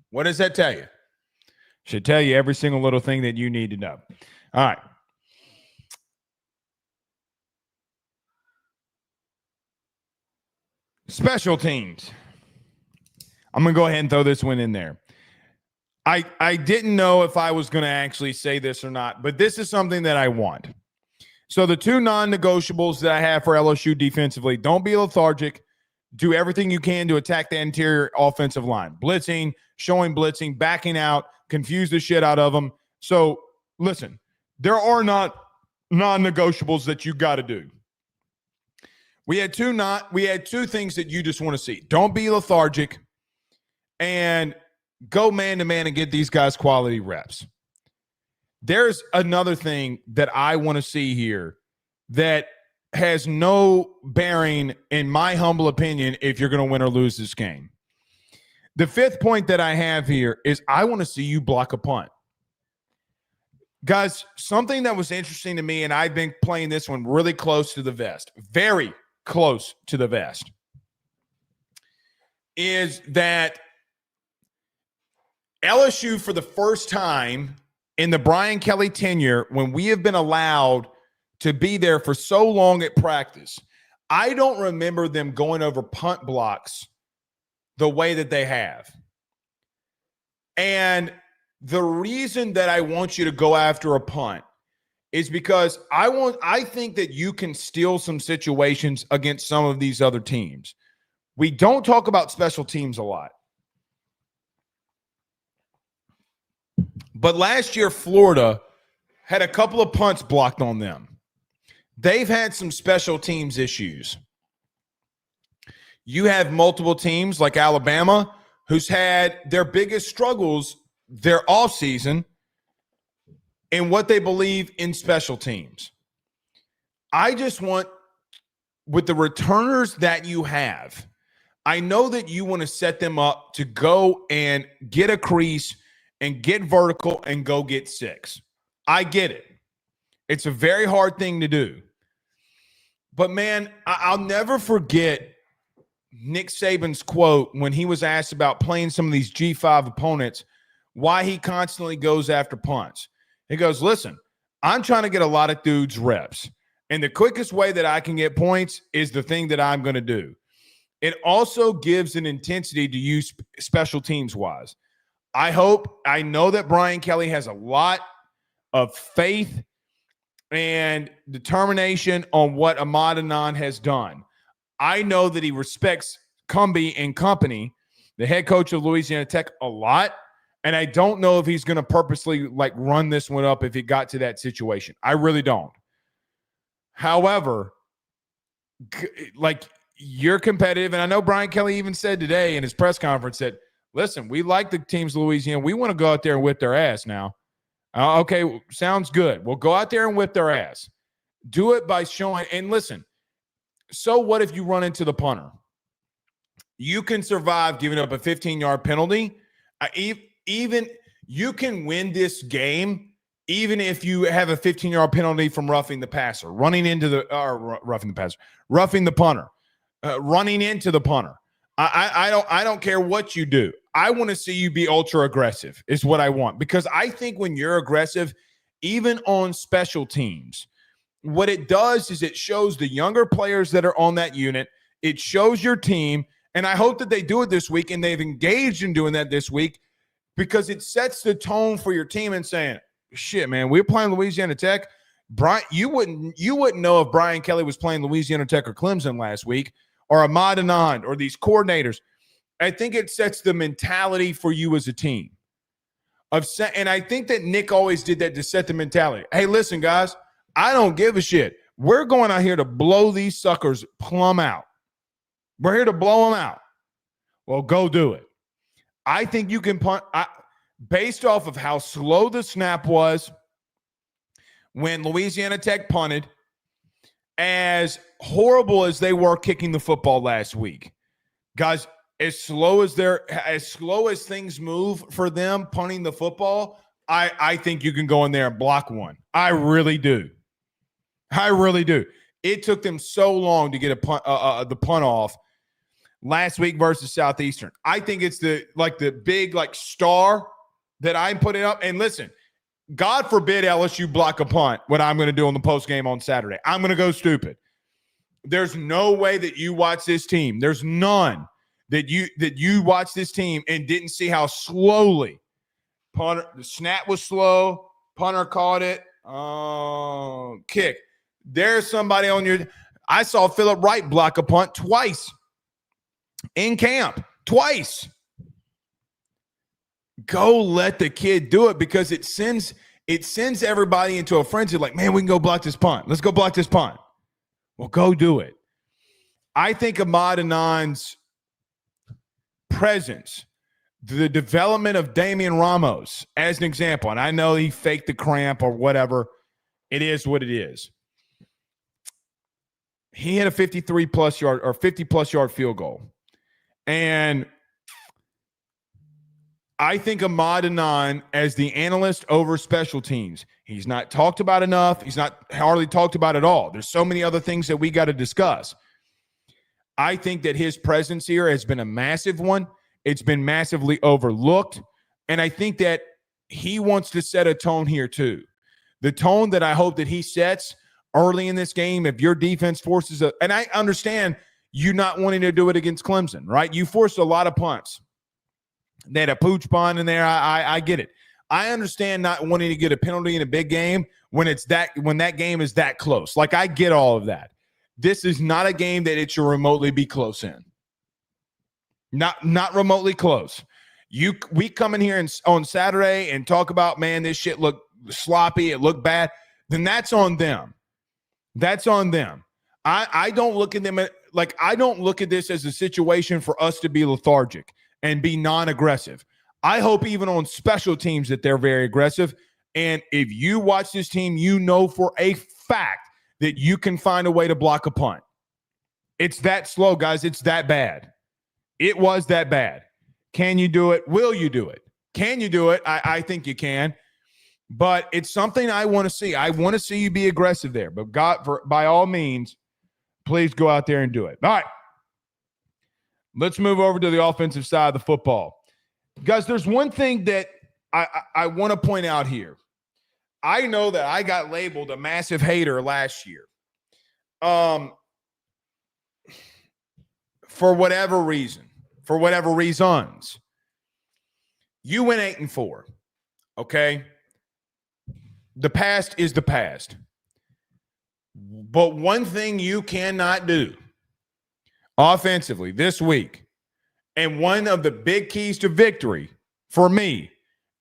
What does that tell you? Should tell you every single little thing that you need to know. All right. Special teams. I'm going to go ahead and throw this one in there. I didn't know if I was going to actually say this or not, but this is something that I want. So the two non-negotiables that I have for LSU defensively, don't be lethargic. Do everything you can to attack the interior offensive line. Blitzing, showing blitzing, backing out, confuse the shit out of them. So listen, there are not non-negotiables that you got to do. We had two things that you just want to see. Don't be lethargic and go man-to-man and get these guys quality reps. There's another thing that I want to see here that has no bearing, in my humble opinion, if you're going to win or lose this game. The fifth point that I have here is I want to see you block a punt. Guys, something that was interesting to me, and I've been playing this one really close to the vest, very close to the vest, is that LSU, for the first time in the Brian Kelly tenure, when we have been allowed to be there for so long at practice, I don't remember them going over punt blocks the way that they have. And the reason that I want you to go after a punt is because I think that you can steal some situations against some of these other teams. We don't talk about special teams a lot. But last year, Florida had a couple of punts blocked on them. They've had some special teams issues. You have multiple teams like Alabama who's had their biggest struggles their offseason in what they believe in special teams. I just want, with the returners that you have, I know that you want to set them up to go and get a crease and get vertical and go get 6. I get it. It's a very hard thing to do. But, man, I'll never forget Nick Saban's quote when he was asked about playing some of these G5 opponents, why he constantly goes after punts. He goes, listen, I'm trying to get a lot of dudes reps, and the quickest way that I can get points is the thing that I'm going to do. It also gives an intensity to you special teams-wise. I know that Brian Kelly has a lot of faith and determination on what Ahmad Anan has done. I know that he respects Cumbie and company, the head coach of Louisiana Tech, a lot. And I don't know if he's going to purposely run this one up if it got to that situation. I really don't. However, you're competitive. And I know Brian Kelly even said today in his press conference that, listen, we like the teams Louisiana. We want to go out there and whip their ass now. Okay, sounds good. We'll go out there and whip their ass. Do it by showing, and listen, so what if you run into the punter? You can survive giving up a 15-yard penalty. Even you can win this game even if you have a 15-yard penalty from roughing the passer, roughing the punter, running into the punter. I don't care what you do. I want to see you be ultra aggressive is what I want, because I think when you're aggressive, even on special teams, what it does is it shows the younger players that are on that unit. It shows your team, and I hope that they do it this week, and they've engaged in doing that this week, because it sets the tone for your team and saying, shit, man, we're playing Louisiana Tech. Brian, you wouldn't know if Brian Kelly was playing Louisiana Tech or Clemson last week, or Ahmad Anand, or these coordinators. I think it sets the mentality for you as a team. And I think that Nick always did that to set the mentality. Hey, listen, guys, I don't give a shit. We're going out here to blow these suckers plumb out. We're here to blow them out. Well, go do it. I think you can punt. Based off of how slow the snap was when Louisiana Tech punted, as horrible as they were kicking the football last week, guys, as slow as things move for them punting the football, I think you can go in there and block one. I really do. It took them so long to get the punt off last week versus Southeastern. I think it's the big star that I'm putting up. And listen, God forbid LSU block a punt, what I'm going to do on the post game on Saturday. I'm going to go stupid. There's no way that you watch this team. There's none that you watch this team and didn't see how slowly the snap was slow. Punter caught it. Kick. There's somebody on your – I saw Phillip Wright block a punt twice in camp. Twice. Go let the kid do it, because it sends everybody into a frenzy like, man, we can go block this punt. Let's go block this punt. Well, go do it. I think Ahmad Anand's presence, the development of Damian Ramos as an example, and I know he faked the cramp or whatever. It is what it is. He had a 50-plus yard field goal. And I think Ahmad Anand, as the analyst over special teams, he's not talked about enough. He's not hardly talked about at all. There's so many other things that we got to discuss. I think that his presence here has been a massive one. It's been massively overlooked. And I think that he wants to set a tone here too. The tone that I hope that he sets early in this game, if your defense forces and I understand you not wanting to do it against Clemson, right? You forced a lot of punts. They had a pooch punt in there. I get it. I understand not wanting to get a penalty in a big game when that game is that close. Like, I get all of that. This is not a game that it should remotely be close in. Not remotely close. We come in here on Saturday and talk about, man, this shit looked sloppy, it looked bad. Then that's on them. That's on them. I don't look at them I don't look at this as a situation for us to be lethargic and be non-aggressive. I hope even on special teams that they're very aggressive. And if you watch this team, you know for a fact that you can find a way to block a punt. It's that slow, guys. It's that bad. It was that bad. Can you do it? Will you do it? Can you do it? I think you can. But it's something I want to see. I want to see you be aggressive there. But by all means, please go out there and do it. All right. Let's move over to the offensive side of the football. Guys, there's one thing that I want to point out here. I know that I got labeled a massive hater last year. For whatever reasons. You went 8-4. Okay? The past is the past. But one thing you cannot do offensively this week, and one of the big keys to victory for me,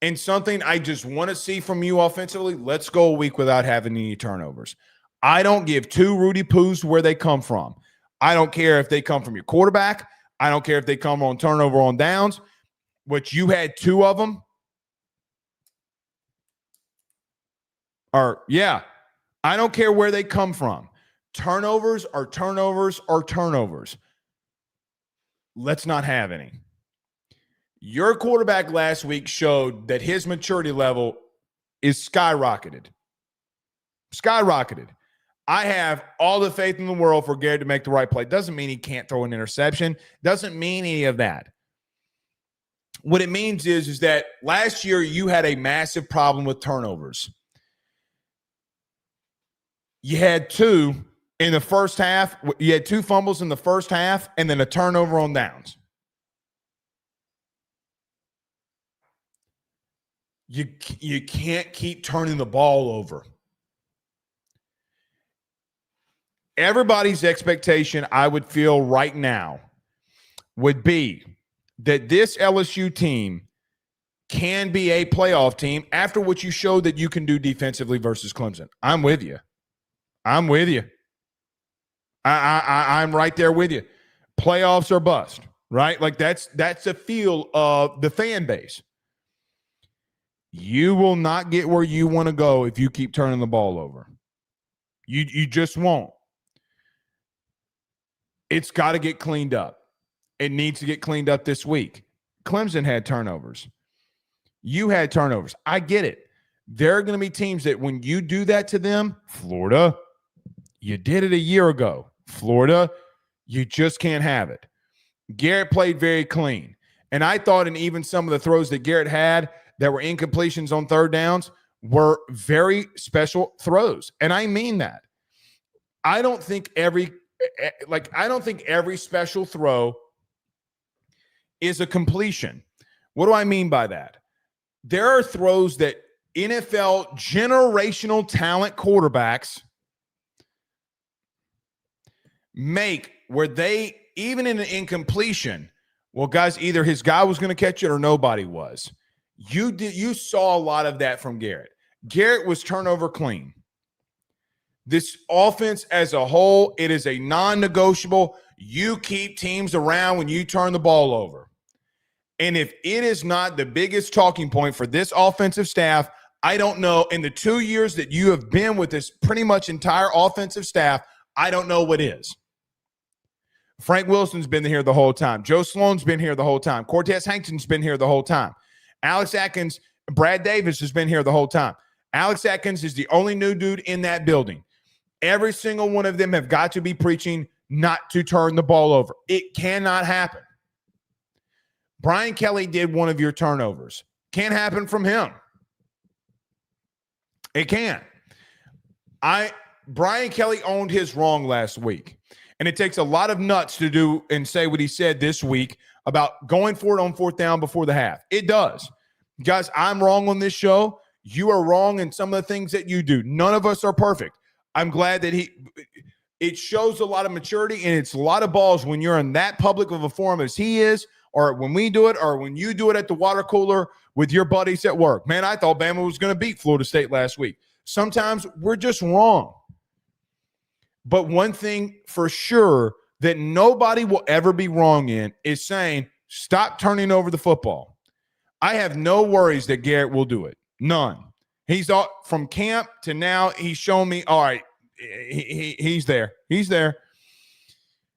and something I just want to see from you offensively, let's go a week without having any turnovers. I don't give two Rudy Poos where they come from. I don't care if they come from your quarterback. I don't care if they come on turnover on downs, which you had two of them. I don't care where they come from. Turnovers are turnovers are turnovers. Let's not have any. Your quarterback last week showed that his maturity level is skyrocketed. Skyrocketed. I have all the faith in the world for Garrett to make the right play. Doesn't mean he can't throw an interception. Doesn't mean any of that. What it means is that last year you had a massive problem with turnovers. You had two in the first half. You had two fumbles in the first half and then a turnover on downs. You can't keep turning the ball over. Everybody's expectation, I would feel right now, would be that this LSU team can be a playoff team after what you showed that you can do defensively versus Clemson. I'm with you. I'm with you. I'm right there with you. Playoffs or bust, right? Like that's the feel of the fan base. You will not get where you want to go if you keep turning the ball over. You just won't. It's got to get cleaned up. It needs to get cleaned up this week. Clemson had turnovers. You had turnovers. I get it. There are going to be teams that when you do that to them, Florida, you did it a year ago. Florida, you just can't have it. Garrett played very clean. And I thought in even some of the throws that Garrett had that were incompletions on third downs were very special throws. And I mean that. I don't think every special throw is a completion. What do I mean by that? There are throws that NFL generational talent quarterbacks make where they, even in an incompletion, well, guys, either his guy was going to catch it or nobody was. You saw a lot of that from Garrett. Garrett was turnover clean. This offense as a whole, it is a non-negotiable. You keep teams around when you turn the ball over. And if it is not the biggest talking point for this offensive staff, I don't know. In the 2 years that you have been with this pretty much entire offensive staff, I don't know what is. Frank Wilson's been here the whole time. Joe Sloan's been here the whole time. Cortez Hankton's been here the whole time. Alex Atkins, Brad Davis has been here the whole time. Alex Atkins is the only new dude in that building. Every single one of them have got to be preaching not to turn the ball over. It cannot happen. Brian Kelly did one of your turnovers. Can't happen from him. It can't. Brian Kelly owned his wrong last week. And it takes a lot of nuts to do and say what he said this week about going for it on fourth down before the half. It does. Guys, I'm wrong on this show. You are wrong in some of the things that you do. None of us are perfect. I'm glad that it shows a lot of maturity, and it's a lot of balls when you're in that public of a forum as he is, or when we do it, or when you do it at the water cooler with your buddies at work. Man, I thought Bama was going to beat Florida State last week. Sometimes we're just wrong. But one thing for sure that nobody will ever be wrong in is saying, stop turning over the football. I have no worries that Garrett will do it. None. He's all, from camp to now, he's shown me, all right, he's there. He's there.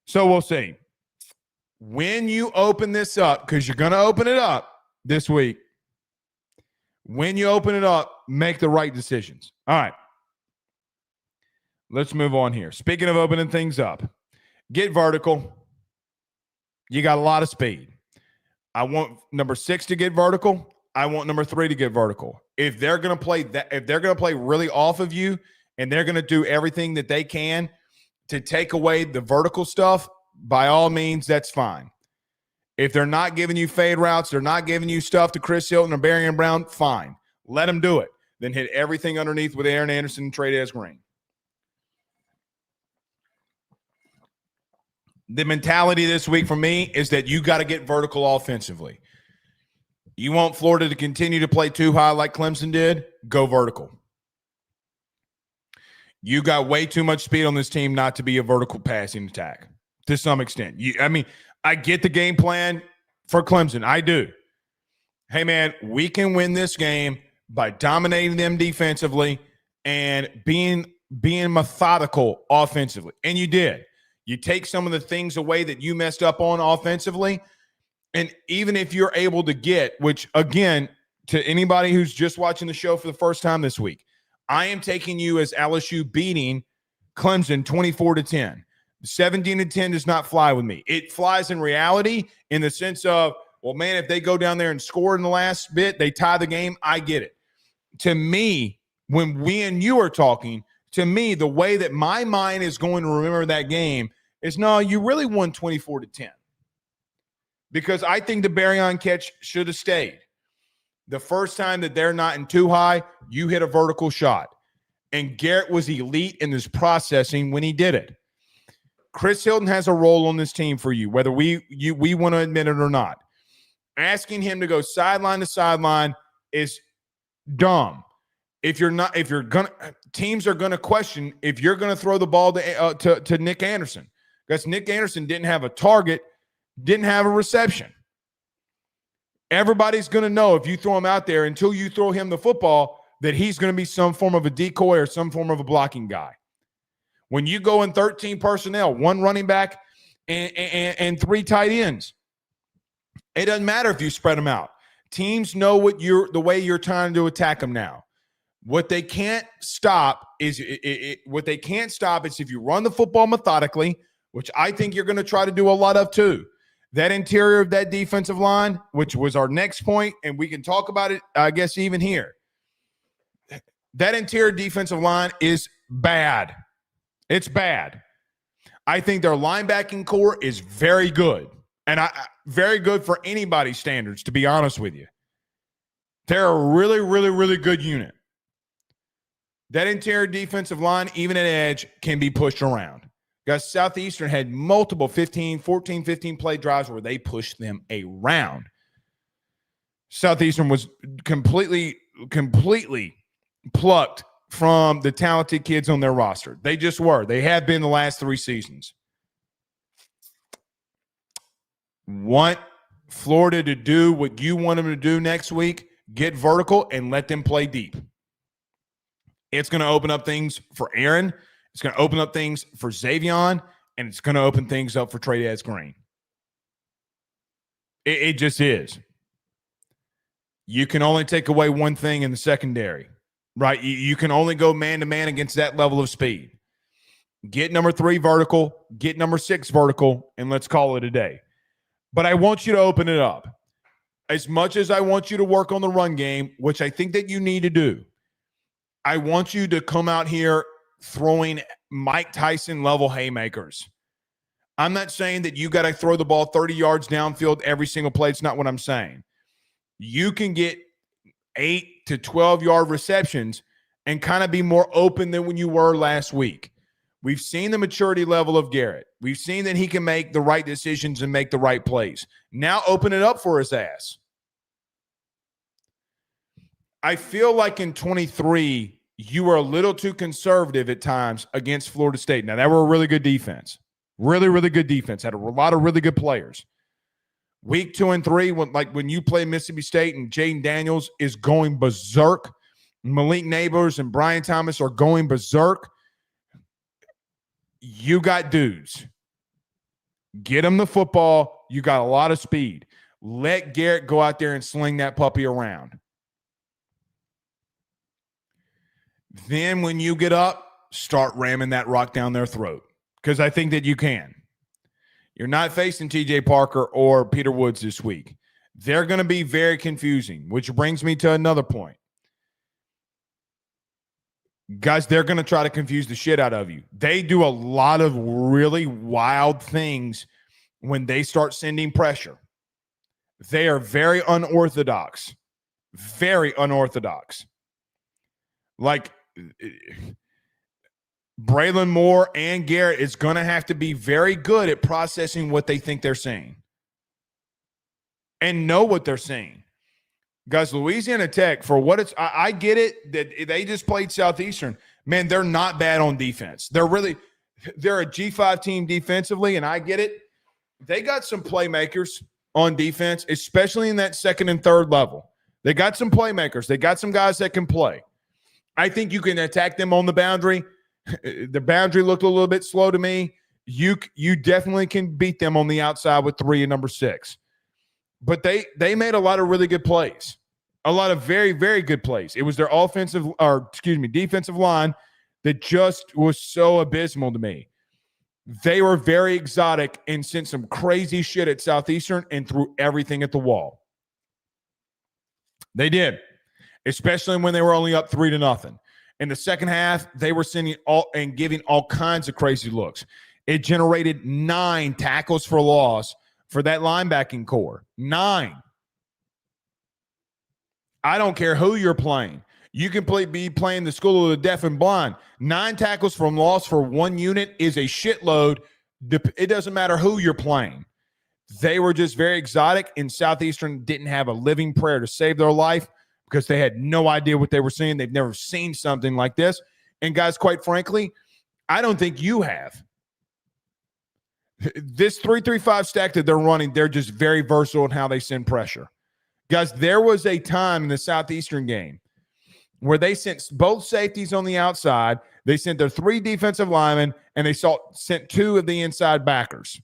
So we'll see. When you open this up, because you're going to open it up this week, when you open it up, make the right decisions. All right. Let's move on here. Speaking of opening things up, get vertical. You got a lot of speed. I want number 6 to get vertical. I want number 3 to get vertical. If they're going to play that, if they're going to play really off of you and they're going to do everything that they can to take away the vertical stuff, by all means, that's fine. If they're not giving you fade routes, they're not giving you stuff to Chris Hilton or Barry Brown, fine. Let them do it. Then hit everything underneath with Aaron Anderson and Trey Green. The mentality this week for me is that you got to get vertical offensively. You want Florida to continue to play too high like Clemson did? Go vertical. You got way too much speed on this team not to be a vertical passing attack to some extent. I get the game plan for Clemson. I do. Hey, man, we can win this game by dominating them defensively and being being methodical offensively. And you did. You take some of the things away that you messed up on offensively. And even if you're able to get, which again, to anybody who's just watching the show for the first time this week, I am taking you as LSU beating Clemson 24-10. 17-10 does not fly with me. It flies in reality in the sense of, well, man, if they go down there and score in the last bit, they tie the game, I get it. To me, when we and you are talking, to me, the way that my mind is going to remember that game is, no, you really won 24-10. Because I think the Barryon catch should have stayed. The first time that they're not in too high, you hit a vertical shot. And Garrett was elite in his processing when he did it. Chris Hilton has a role on this team for you, whether we want to admit it or not. Asking him to go sideline to sideline is dumb. Teams are gonna question if you're gonna throw the ball to Nick Anderson, because Nick Anderson didn't have a target, didn't have a reception. Everybody's gonna know if you throw him out there until you throw him the football that he's gonna be some form of a decoy or some form of a blocking guy. When you go in 13 personnel, 1 running back and 3 tight ends, it doesn't matter if you spread them out. Teams know the way you're trying to attack them now. What they can't stop is if you run the football methodically, which I think you're going to try to do a lot of too. That interior of that defensive line, which was our next point, and we can talk about it, I guess, even here. That interior defensive line is bad. It's bad. I think their linebacking core is very good, and very good for anybody's standards, to be honest with you. They're a really, really, really good unit. That interior defensive line, even at edge, can be pushed around. Because Southeastern had multiple 15 play drives where they pushed them around. Southeastern was completely plucked from the talented kids on their roster. They just were. They have been the last 3 seasons. Want Florida to do what you want them to do next week, get vertical and let them play deep. It's going to open up things for Aaron. It's going to open up things for Xavion, and it's going to open things up for Trey Green. It just is. You can only take away one thing in the secondary, right? You can only go man-to-man against that level of speed. Get number 3 vertical, get number 6 vertical, and let's call it a day. But I want you to open it up. As much as I want you to work on the run game, which I think that you need to do, I want you to come out here throwing Mike Tyson level haymakers. I'm not saying that you got to throw the ball 30 yards downfield every single play. It's not what I'm saying. You can get 8 to 12 yard receptions and kind of be more open than when you were last week. We've seen the maturity level of Garrett. We've seen that he can make the right decisions and make the right plays. Now open it up for his ass. I feel like in 23, you were a little too conservative at times against Florida State. Now, they were a really good defense. Really, really good defense. Had a lot of really good players. Week 2 and 3, when you play Mississippi State and Jaden Daniels is going berserk, Malik Neighbors and Brian Thomas are going berserk, you got dudes. Get them the football. You got a lot of speed. Let Garrett go out there and sling that puppy around. Then when you get up, start ramming that rock down their throat, because I think that you can. You're not facing T.J. Parker or Peter Woods this week. They're going to be very confusing, which brings me to another point. Guys, they're going to try to confuse the shit out of you. They do a lot of really wild things when they start sending pressure. They are very unorthodox. Very unorthodox. Like, Braylon Moore and Garrett is going to have to be very good at processing what they think they're saying and know what they're saying. Guys, Louisiana Tech, for what it's – I get it that they just played Southeastern. Man, they're not bad on defense. They're a G5 team defensively, and I get it. They got some playmakers on defense, especially in that second and third level. They got some playmakers. They got some guys that can play. I think you can attack them on the boundary. The boundary looked a little bit slow to me. You definitely can beat them on the outside with 3 and number 6. But they made a lot of really good plays. A lot of very, very good plays. It was their defensive line that just was so abysmal to me. They were very exotic and sent some crazy shit at Southeastern and threw everything at the wall. They did, especially when they were only up 3-0. In the second half, they were sending giving all kinds of crazy looks. It generated 9 tackles for loss for that linebacking core. 9. I don't care who you're playing. You can be playing the school of the deaf and blind. 9 tackles from loss for one unit is a shitload. It doesn't matter who you're playing. They were just very exotic, and Southeastern didn't have a living prayer to save their life because they had no idea what they were seeing. They've never seen something like this. And guys, quite frankly, I don't think you have. This 3-3-5 stack that they're running, they're just very versatile in how they send pressure. Guys, there was a time in the Southeastern game where they sent both safeties on the outside. They sent their 3 defensive linemen, and they sent 2 of the inside backers.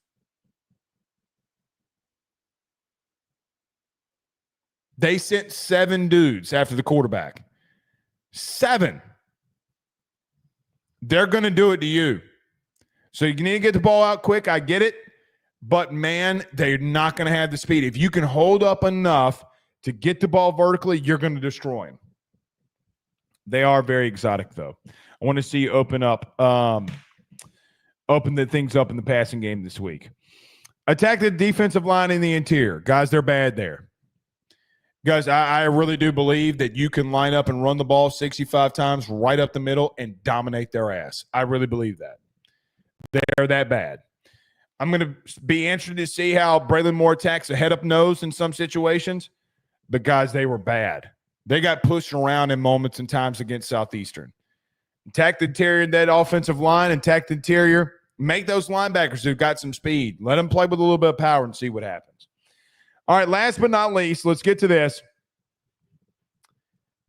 They sent 7 dudes after the quarterback. 7. They're going to do it to you. So you need to get the ball out quick. I get it. But, man, they're not going to have the speed. If you can hold up enough to get the ball vertically, you're going to destroy them. They are very exotic, though. I want to see you open the things up in the passing game this week. Attack the defensive line in the interior. Guys, they're bad there. Guys, I really do believe that you can line up and run the ball 65 times right up the middle and dominate their ass. I really believe that. They're that bad. I'm going to be interested to see how Braylon Moore attacks a head-up nose in some situations. But, guys, they were bad. They got pushed around in moments and times against Southeastern. Attack the interior of that offensive line, attack the interior. Make those linebackers who've got some speed. Let them play with a little bit of power and see what happens. All right, last but not least, let's get to this.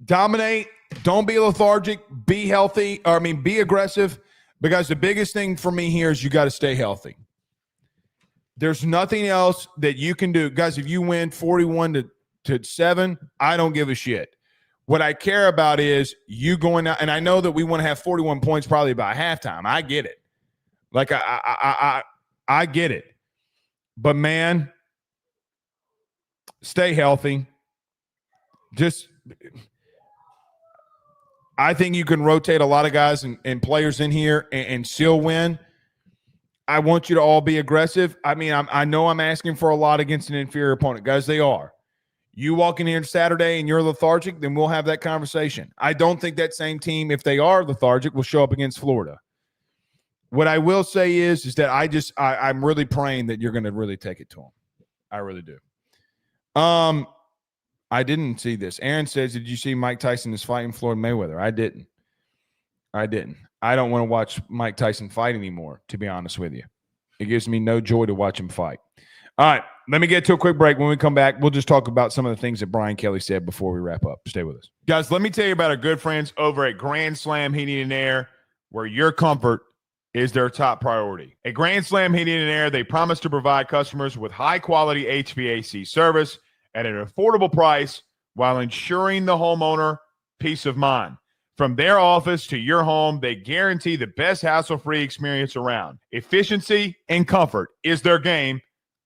Dominate. Don't be lethargic. Be healthy. Be aggressive. Because the biggest thing for me here is you got to stay healthy. There's nothing else that you can do. Guys, if you win 41-7, I don't give a shit. What I care about is you going out, and I know that we want to have 41 points probably by halftime. I get it. Like, I get it. But, man, stay healthy. I think you can rotate a lot of guys and players in here and still win. I want you to all be aggressive. I know I'm asking for a lot against an inferior opponent. Guys, they are. You walk in here Saturday and you're lethargic, then we'll have that conversation. I don't think that same team, if they are lethargic, will show up against Florida. What I will say is that I'm really praying that you're going to really take it to them. I really do. I didn't see this. Aaron says, did you see Mike Tyson is fighting Floyd Mayweather? I didn't. I don't want to watch Mike Tyson fight anymore, to be honest with you. It gives me no joy to watch him fight. All right, let me get to a quick break. When we come back, we'll just talk about some of the things that Brian Kelly said before we wrap up. Stay with us. Guys, let me tell you about our good friends over at Grand Slam Heating and Air, where your comfort is their top priority. At Grand Slam Heating and Air, they promise to provide customers with high-quality HVAC service at an affordable price while ensuring the homeowner peace of mind. From their office to your home, they guarantee the best hassle-free experience around. Efficiency and comfort is their game.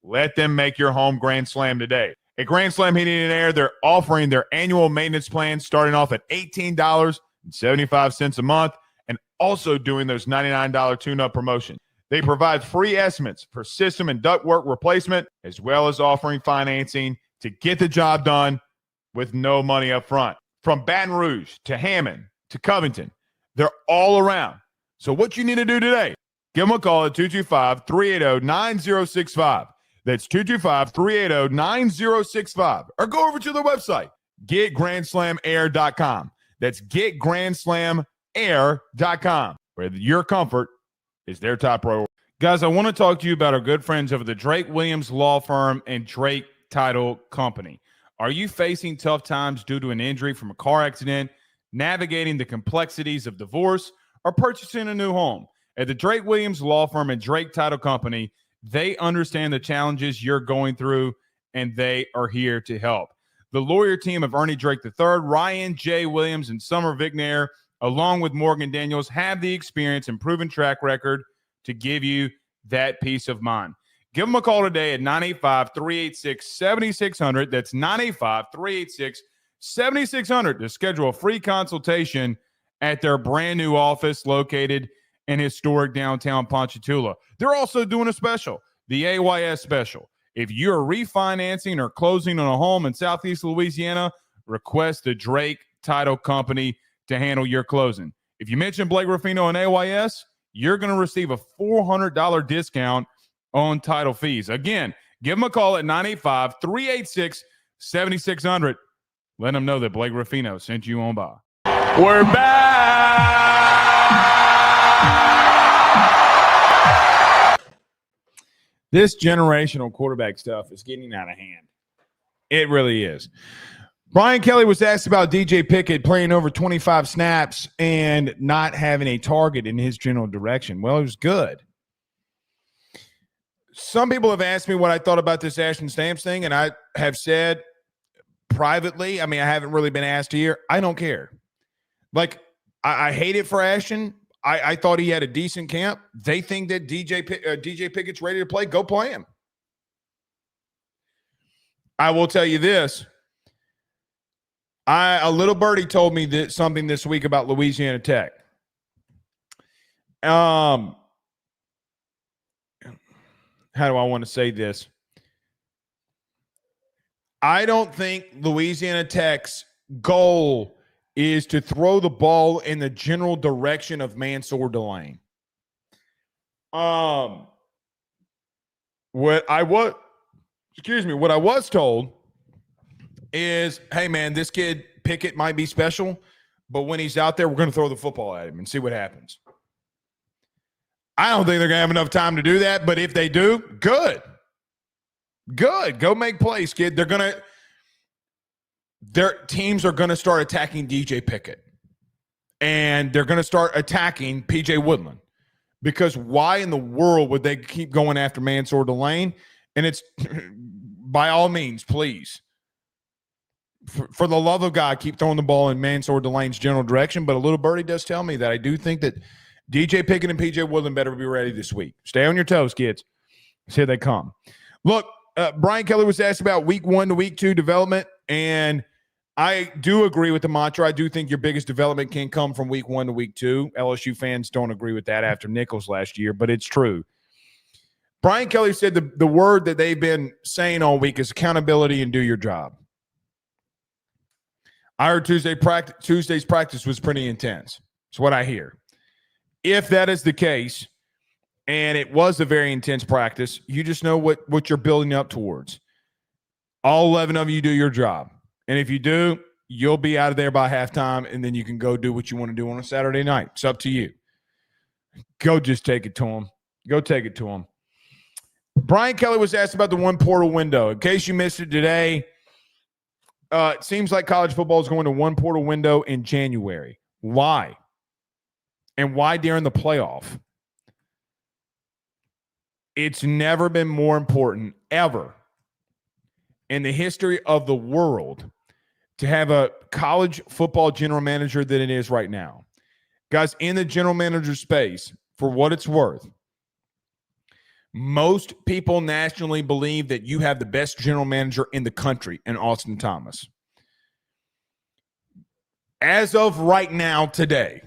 Let them make your home Grand Slam today. At Grand Slam Heating and Air, they're offering their annual maintenance plan starting off at $18.75 a month and also doing those $99 tune-up promotion. They provide free estimates for system and ductwork replacement, as well as offering financing to get the job done with no money up front. From Baton Rouge to Hammond to Covington, they're all around. So what you need to do today, give them a call at 225-380-9065. That's 225-380-9065. Or go over to their website, getgrandslamair.com. That's getgrandslamair.com, where your comfort is their top priority. Guys, I want to talk to you about our good friends over the Drake Williams Law Firm and Drake Title Company. Are you facing tough times due to an injury from a car accident, navigating the complexities of divorce, or purchasing a new home. At the Drake Williams Law Firm and Drake Title Company, they understand the challenges you're going through, and they are here to help. The lawyer team of Ernie Drake III, Ryan J. Williams, and Summer Vignair, along with Morgan Daniels, have the experience and proven track record to give you that peace of mind. Give them a call today at 985-386-7600. That's 985-386-7600 to schedule a free consultation at their brand new office located in historic downtown Ponchatoula. They're also doing a special, the AYS special. If you're refinancing or closing on a home in Southeast Louisiana, request the Drake Title Company to handle your closing. If you mention Blake Ruffino and AYS, you're going to receive a $400 discount on title fees. Again, give them a call at 985-386-7600. Let them know that Blake Ruffino sent you on by. We're back. This generational quarterback stuff is getting out of hand. It really is. Brian Kelly was asked about DJ Pickett playing over 25 snaps and not having a target in his general direction. Well, it was good. Some people have asked me what I thought about this Ashton Stamps thing, and I have said privately, I haven't really been asked here, I don't care. Like, I hate it for Ashton. I thought he had a decent camp. They think that DJ Pickett's ready to play. Go play him. I will tell you this. A little birdie told me something this week about Louisiana Tech. How do I want to say this? I don't think Louisiana Tech's goal is to throw the ball in the general direction of Mansour Delane. What I was told is, hey, man, this kid Pickett might be special, but when he's out there, we're going to throw the football at him and see what happens. I don't think they're going to have enough time to do that, but if they do, good. Good. Go make plays, kid. Their teams are going to start attacking DJ Pickett, and they're going to start attacking PJ Woodland, because why in the world would they keep going after Mansour Delane? And it's by all means, please, for the love of God, keep throwing the ball in Mansour Delane's general direction. But a little birdie does tell me that I do think that DJ Pickett and PJ Woodland better be ready this week. Stay on your toes, kids. Here they come. Look, Brian Kelly was asked about week 1 to week 2 development, and I do agree with the mantra. I do think your biggest development can come from week 1 to week 2. LSU fans don't agree with that after Nichols last year, but it's true. Brian Kelly said the word that they've been saying all week is accountability and do your job. I heard Tuesday's practice was pretty intense. That's what I hear. If that is the case, and it was a very intense practice, you just know what you're building up towards. All 11 of you do your job. And if you do, you'll be out of there by halftime, and then you can go do what you want to do on a Saturday night. It's up to you. Go just take it to them. Go take it to them. Brian Kelly was asked about the one portal window. In case you missed it today, it seems like college football is going to one portal window in January. Why? And why during the playoff? It's never been more important, ever, in the history of the world, to have a college football general manager than it is right now. Guys, in the general manager space, for what it's worth, most people nationally believe that you have the best general manager in the country in Austin Thomas. As of right now, today,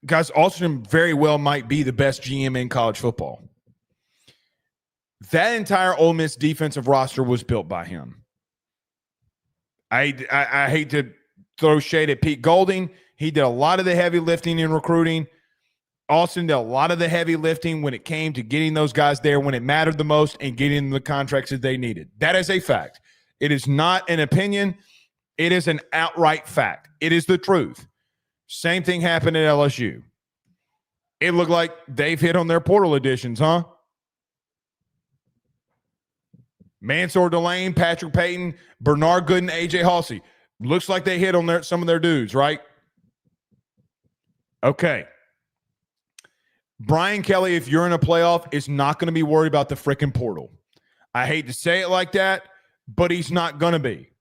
guys, Austin very well might be the best GM in college football. That entire Ole Miss defensive roster was built by him. I hate to throw shade at Pete Golding. He did a lot of the heavy lifting in recruiting. Austin did a lot of the heavy lifting when it came to getting those guys there when it mattered the most and getting them the contracts that they needed. That is a fact. It is not an opinion. It is an outright fact. It is the truth. Same thing happened at LSU. It looked like they've hit on their portal additions, huh? Mansour Delane, Patrick Payton, Bernard Gooden, AJ Halsey. Looks like they hit on some of their dudes, right? Okay. Brian Kelly, if you're in a playoff, is not going to be worried about the freaking portal. I hate to say it like that, but he's not going to be.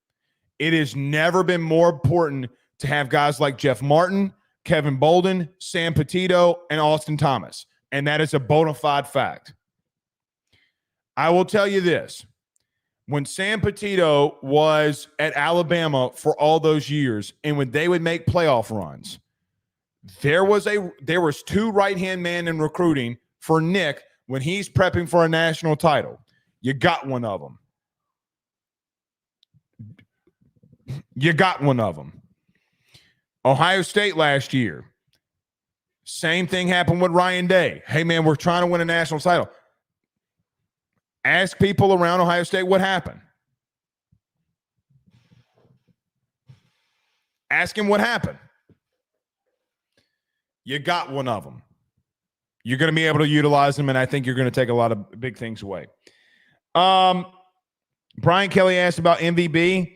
It has never been more important to have guys like Jeff Martin, Kevin Bolden, Sam Petito, and Austin Thomas. And that is a bona fide fact. I will tell you this. When Sam Petito was at Alabama for all those years, and when they would make playoff runs, there was two right-hand men in recruiting for Nick when he's prepping for a national title. You got one of them. You got one of them. Ohio State last year. Same thing happened with Ryan Day. Hey, man, we're trying to win a national title. Ask people around Ohio State what happened. Ask him what happened. You got one of them. You're going to be able to utilize them, and I think you're going to take a lot of big things away. Brian Kelly asked about MVB.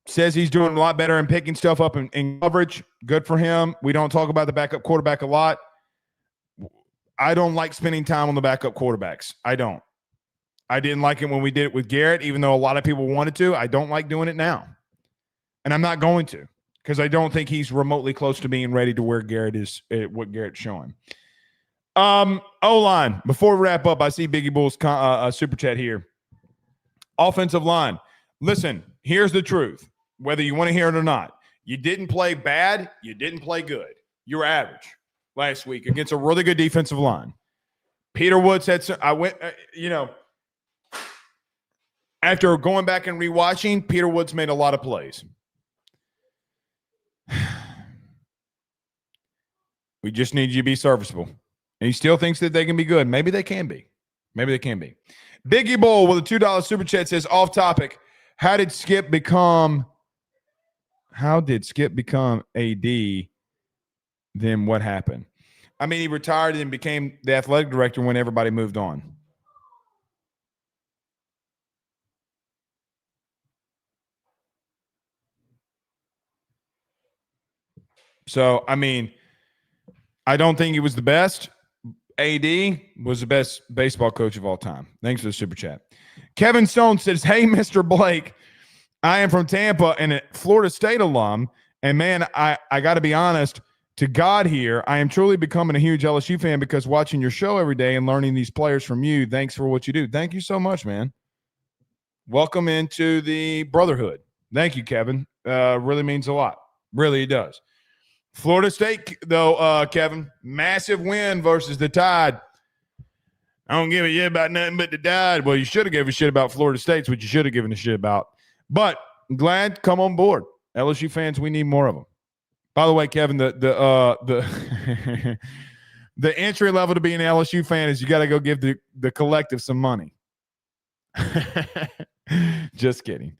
Says he's doing a lot better in picking stuff up in coverage. Good for him. We don't talk about the backup quarterback a lot. I don't like spending time on the backup quarterbacks. I don't. I didn't like it when we did it with Garrett, even though a lot of people wanted to. I don't like doing it now. And I'm not going to, because I don't think he's remotely close to being ready to where Garrett is, what Garrett's showing. O-line. Before we wrap up, I see Biggie Bull's super chat here. Offensive line. Listen, here's the truth. Whether you want to hear it or not, you didn't play bad. You didn't play good. You were average last week against a really good defensive line. Peter Woods had some, after going back and rewatching, Peter Woods made a lot of plays. We just need you to be serviceable. And he still thinks that they can be good. Maybe they can be. Maybe they can be. Biggie Bull with a $2 super chat says, off topic, how did Skip become AD? Then what happened? I mean, he retired and became the athletic director when everybody moved on. So, I mean, I don't think he was the best. AD was the best baseball coach of all time. Thanks for the super chat. Kevin Stone says, hey, Mr. Blake, I am from Tampa and a Florida State alum. And, man, I got to be honest, to God here, I am truly becoming a huge LSU fan because watching your show every day and learning these players from you. Thanks for what you do. Thank you so much, man. Welcome into the brotherhood. Thank you, Kevin. Really means a lot. Really, it does. Florida State, though, Kevin, massive win versus the Tide. I don't give a shit about nothing but the Tide. Well, you should have given a shit about Florida State's what you should have given a shit about. But I'm glad to come on board. LSU fans, we need more of them. By the way, Kevin, the the entry level to be an LSU fan is you got to go give the collective some money. Just kidding.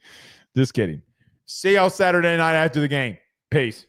Just kidding. See y'all Saturday night after the game. Peace.